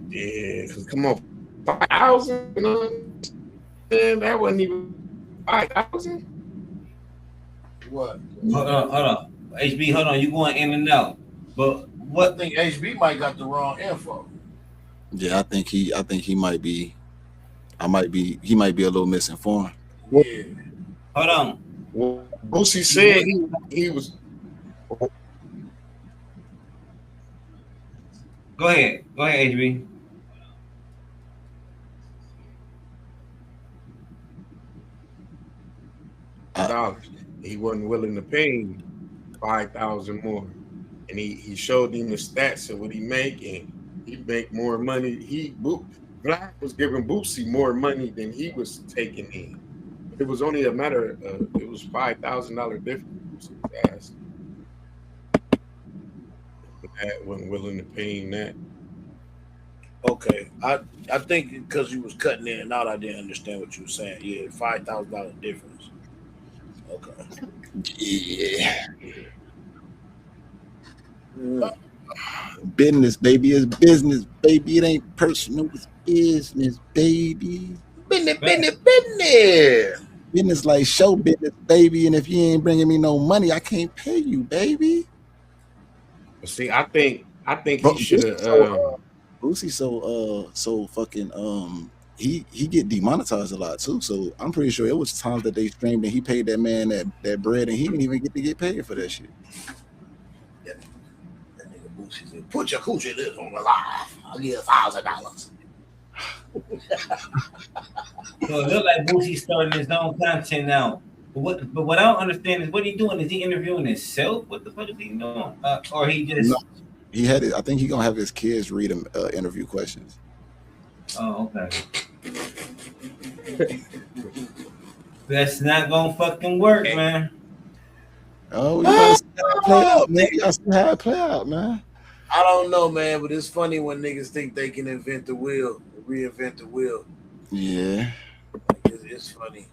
Yeah, because come on, 5,000, man, that wasn't even 5,000. What? Hold on. HB, hold on, you going in and out. But what I think HB might got the wrong info. Yeah, I think he might be. He might be a little misinformed. Yeah. Hold on. Well, Boosie said he was. Go ahead, HB. $5. He wasn't willing to pay 5,000 more, and he showed him the stats of what he make, and he make more money. Black was giving Boosie more money than he was taking in. It was only a matter of it was $5,000 difference. That wasn't willing to pay him that. Okay, I think because you was cutting in and out, I didn't understand what you were saying. Yeah, $5,000 difference. Okay. Yeah. Business, baby, is business, baby. It ain't personal, it's business, baby. Business. Business like show business, baby. And if you ain't bringing me no money, I can't pay you, baby. But see, I think he should have. Boosie so fucking he get demonetized a lot too. So I'm pretty sure it was times that they streamed and he paid that man that bread and he didn't even get to get paid for that shit. That nigga Boosie said, "Put your coochie lips on the live. I'll give you $1,000." So it look like Boosie's starting his own content now. But what I don't understand is what he doing. Is he interviewing himself? What the fuck is he doing? Or he just? No, he had it. I think he gonna have his kids read him interview questions. Oh, okay. That's not gonna fucking work, man. Oh, you gotta see how it play out, man. You gotta see how it play out, man. I don't know, man, but it's funny when niggas think they can invent the wheel, reinvent the wheel. Yeah. It's funny.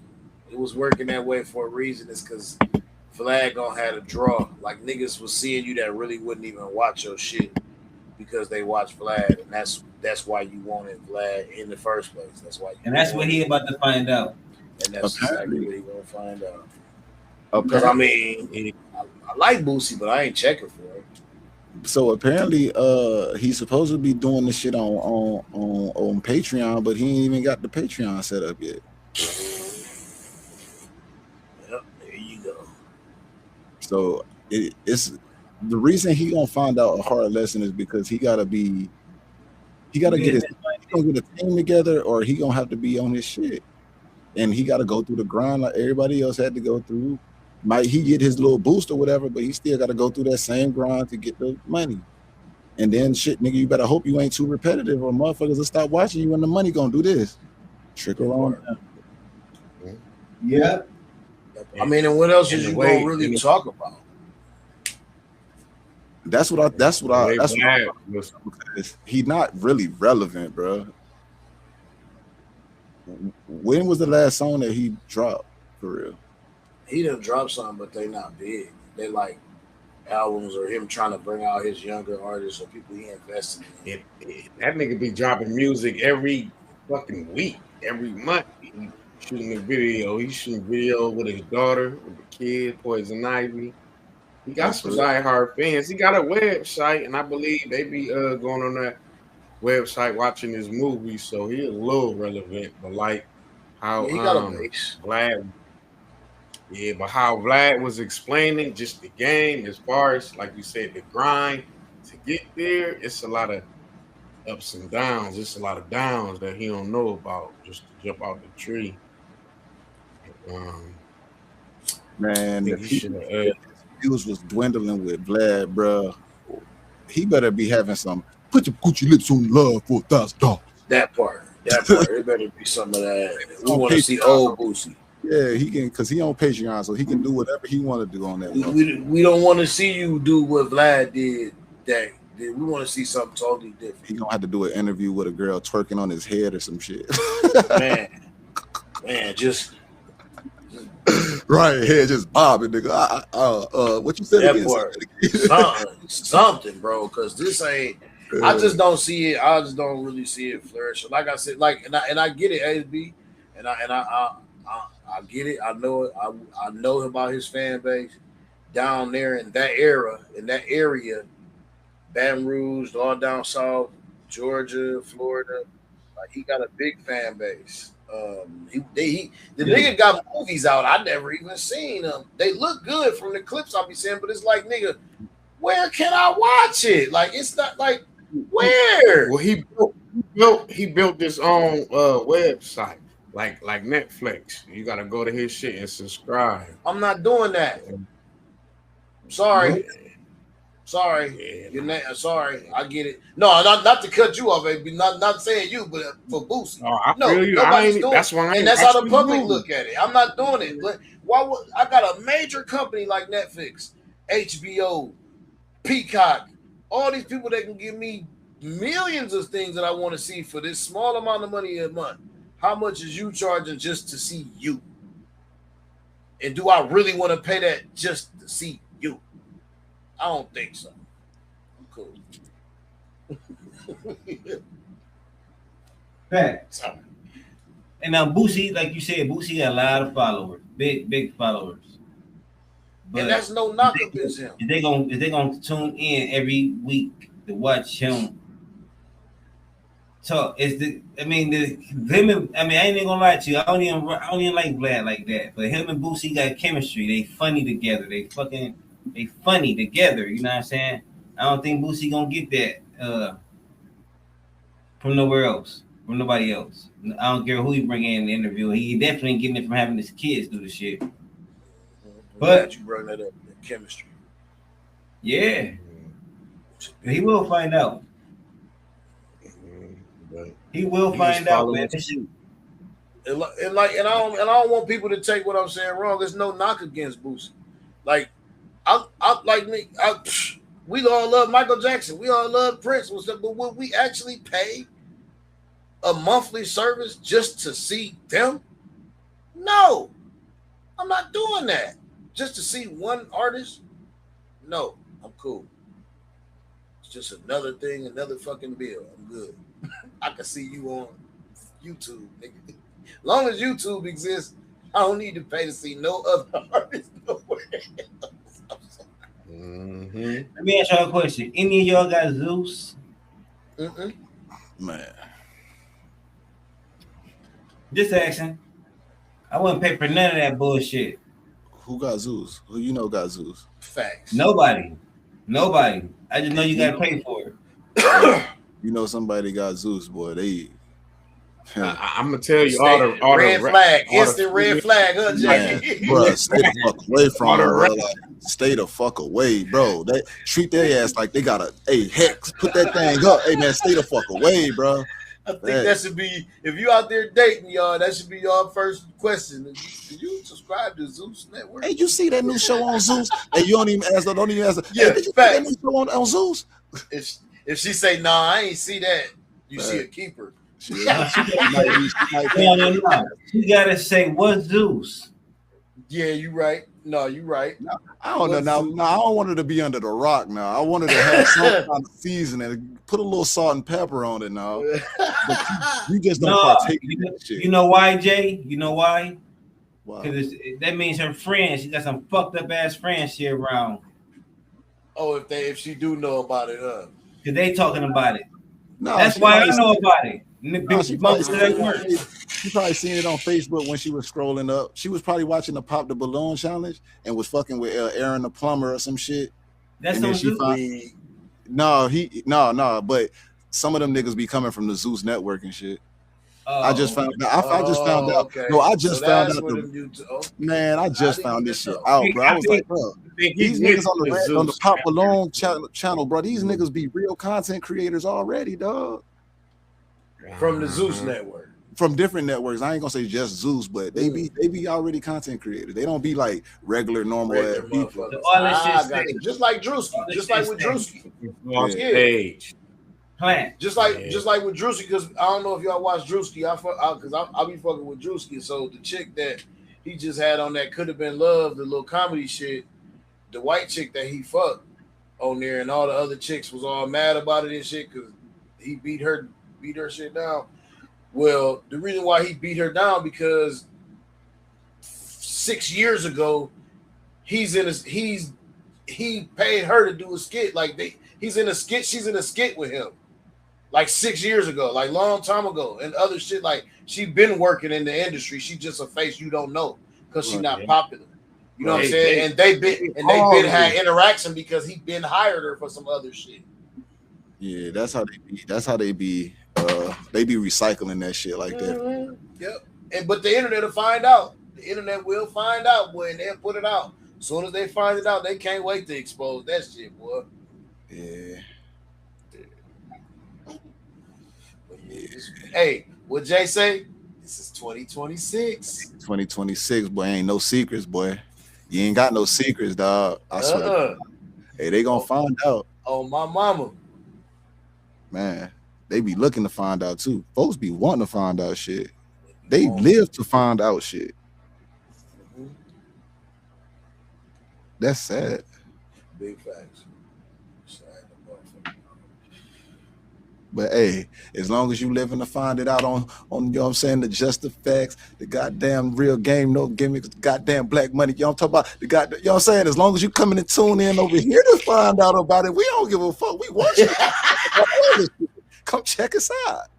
It was working that way for a reason. It's because Vlad gonna have a draw. Like niggas was seeing you that really wouldn't even watch your shit because they watch Vlad, and that's why you wanted Vlad in the first place. That's why. And that's what he about to find out. And that's Apparently. exactly what he gonna find out. Because Apparently, I mean, I like Boosie, but I ain't checking for it. so apparently, he's supposed to be doing this shit on Patreon, but he ain't even got the Patreon set up yet. Yep, there you go. So it's the reason he gonna find out a hard lesson is because he gotta get he gonna get a team together, or he gonna have to be on his shit, and he gotta go through the grind like everybody else had to go through. Might he get his little boost or whatever, but he still gotta go through that same grind to get the money. And then shit, nigga, you better hope you ain't too repetitive, or motherfuckers will stop watching you, and the money gonna do this. Trickle on down. Yeah. I mean, and what else is you gonna really talk about? That's what I because he's not really relevant, bro. When was the last song that he dropped for real? He done dropped something, but they not big. They like albums or him trying to bring out his younger artists or people he invested in. That nigga be dropping music every fucking week, every month. He shooting a video. He's shooting video with his daughter, with the kid, Poison Ivy. He got some diehard fans. He got a website, and I believe they be going on that website watching his movies, so he a little relevant. But like how He got a base. Vlad, but how Vlad was explaining just the game as far as like you said, the grind to get there. It's a lot of ups and downs. It's a lot of downs that he don't know about just to jump out the tree. Man, the views was dwindling with Vlad, bro. He better be having some. Put your Gucci lips on love for $1,000. That part. It better be some of that. We want to see old Boosie. Yeah, he can, because he on Patreon, so he can do whatever he want to do on that. We don't want to see you do what Vlad did. We want to see something totally different. He gonna have to do an interview with a girl twerking on his head or some shit. man, just right here, just bobbing, nigga. What you said again? Something, bro. Because this ain't. I just don't see it. I just don't really see it flourishing. Like I said, and I get it, ASB, and I get it. I know it. I know about his fan base down there in that area, Baton Rouge, all down south, Georgia, Florida. Like he got a big fan base. The nigga got movies out. I never even seen them. They look good from the clips I be seeing, but it's like, nigga, where can I watch it? Like it's not like where. Well, he built his own website. Like Netflix, you gotta go to his shit and subscribe. I'm not doing that. Sorry. Yeah. Sorry, I get it. No, not to cut you off, baby. Not saying you, but for Boosie. No, feel you. Nobody's doing that's why. And that's how the public look at it. I'm not doing it. But why would I got a major company like Netflix, HBO, Peacock, all these people that can give me millions of things that I want to see for this small amount of money a month. How much is you charging just to see you? And do I really want to pay that just to see you? I don't think so. I'm cool. Facts. And now Boosie, like you said, Boosie got a lot of followers, big followers. But and that's no knock against him. If they gonna tune in every week to watch him talk, I ain't even gonna lie to you. I don't even like Vlad like that. But him and Boosie got chemistry. They funny together. They funny together. You know what I'm saying? I don't think Boosie gonna get that from nowhere else, from nobody else. I don't care who he bring in the interview. He definitely ain't getting it from having his kids do the shit. But you bring that up, the chemistry. Yeah, he will find out. He will find out, man. And I don't want people to take what I'm saying wrong. There's no knock against Boosie. Like, we all love Michael Jackson. We all love Prince and stuff. But would we actually pay a monthly service just to see them? No. I'm not doing that just to see one artist. No, I'm cool. It's just another thing, another fucking bill. I'm good. I can see you on YouTube, nigga. As long as YouTube exists, I don't need to pay to see no other artist nowhere else. Mm-hmm. Let me ask y'all a question. Any of y'all got Zeus? Man. Just asking. I wouldn't pay for none of that bullshit. Who got Zeus? Who you know got Zeus? Facts. Nobody. I just know you gotta pay for it. You know somebody got Zeus, boy. They I'm gonna tell you all the red flag, instant red flag, huh, Jay? Bro, stay the fuck away from her, bro. All the Like, stay the fuck away, bro. They treat their ass like they gotta, hey, Hex, put that thing up. Hey man, stay the fuck away, bro. I think that should be, if you out there dating, y'all, that should be your first question. Do you subscribe to Zeus Network? Hey, you see that new show on Zeus? Hey, you don't even ask. Don't even ask. Yeah, hey, did you see that new show on Zeus? If she say, nah, I ain't see that, you see a keeper. She gotta say, what's Zeus? Yeah, you right. No, you right. I don't know. Now, I don't want her to be under the rock. Now, I want her to have some kind of seasoning. Put a little salt and pepper on it. Now, but you just don't partake in that shit. You know why, Jay? You know why? Wow. Because that means her friends. She got some fucked up ass friends she around. Oh, if she do know about it, Because they talking about it. No, that's why I know about it. No, she probably seen it on Facebook when she was scrolling up. She was probably watching the Pop the Balloon challenge and was fucking with Aaron the plumber or some shit. That's no. But some of them niggas be coming from the Zeus network and shit. I just found out. I just found out. Okay. No, I just found out. Man, I just found this shit out, bro. I was like, bro, these niggas on the Pop Balloon channel, bro. These niggas be real content creators already, dog. From the Zeus network. From different networks. I ain't gonna say just Zeus, but they be already content creators. They don't be like regular normal ass people. Just like Drewski. Just like with Drewski. Stage. Just like with Drewski, because I don't know if y'all watch Drewski. Because I'll be fucking with Drewski. So the chick that he just had on that Could Have Been Love, the little comedy shit, the white chick that he fucked on there, and all the other chicks was all mad about it and shit because he beat her shit down. Well, the reason why he beat her down because 6 years ago, he paid her to do a skit. He's in a skit, she's in a skit with him. Like 6 years ago, like long time ago, and other shit. Like she been working in the industry. She just a face you don't know because she's not popular. You know what I'm saying? And they been had interaction because he been hired her for some other shit. Yeah, that's how they be. That's how they be. They be recycling that shit like that. Mm-hmm. Yep. But the internet will find out. The internet will find out, boy, and they'll put it out. As soon as they find it out, they can't wait to expose that shit, boy. Yeah. Hey, what Jay say? This is 2026. 2026, boy. Ain't no secrets, boy. You ain't got no secrets, dog. I swear. Hey, they gonna find out. Oh, my mama. Man, they be looking to find out too. Folks be wanting to find out shit. They live to find out shit. That's sad. Big facts. But hey, as long as you living to find it out on you know what I'm saying, the Just the Facts, the goddamn Real Game No Gimmicks, the goddamn Black Money, you know what I'm talking about? The goddamn, you know what I'm saying? As long as you coming and tune in over here to find out about it, we don't give a fuck. We watch it. Come check us out.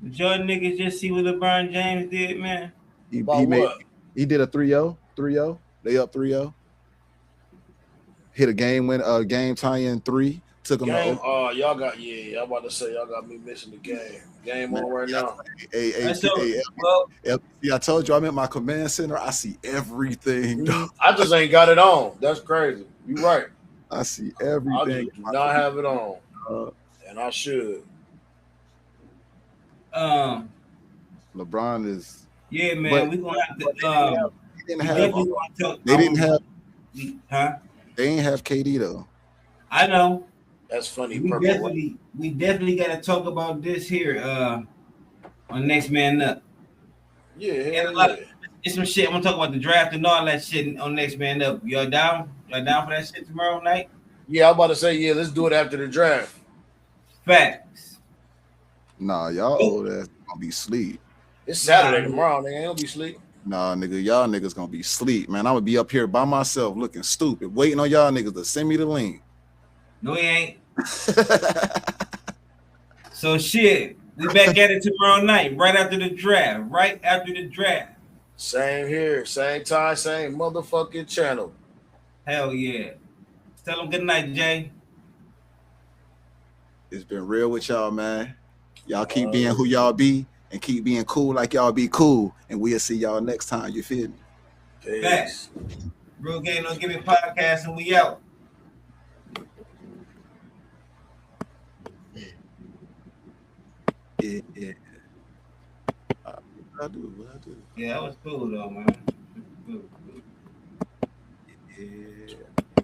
Did y'all niggas just see what LeBron James did, man? He did a 3-0. They up 3-0. Hit a game tying 3. Took them game. Y'all got I'm about to say y'all got me missing the game. Game on right now. Hey, I told you I'm at my command center. I see everything. I just ain't got it on. That's crazy. You right. I see everything. I just do not have it on, and I should. LeBron is. Yeah, man. We gonna have to. They didn't have. They ain't have KD though. I know. That's funny. We definitely got to talk about this here on Next Man Up. Yeah. And It's some shit. I'm gonna talk about the draft and all that shit on Next Man Up. Y'all down? Y'all down for that shit tomorrow night? Yeah, I'm about to say, yeah, let's do it after the draft. Facts. Nah, y'all old ass gonna be sleep. It's Saturday tomorrow, nigga. Ain't gonna be sleep. Nah, nigga, y'all niggas gonna be sleep, man. I'm gonna be up here by myself looking stupid, waiting on y'all niggas to send me the link. No, he ain't. So shit, we back at it tomorrow night, right after the draft. Right after the draft. Same here, same time, same motherfucking channel. Hell yeah. Tell them good night, Jay. It's been real with y'all, man. Y'all keep being who y'all be and keep being cool like y'all be cool. And we'll see y'all next time. You feel me? Peace. Facts. Real Game No Gimmick Podcast, and we out. Yeah. What I do? Yeah, that was cool though, man. Cool. Yeah.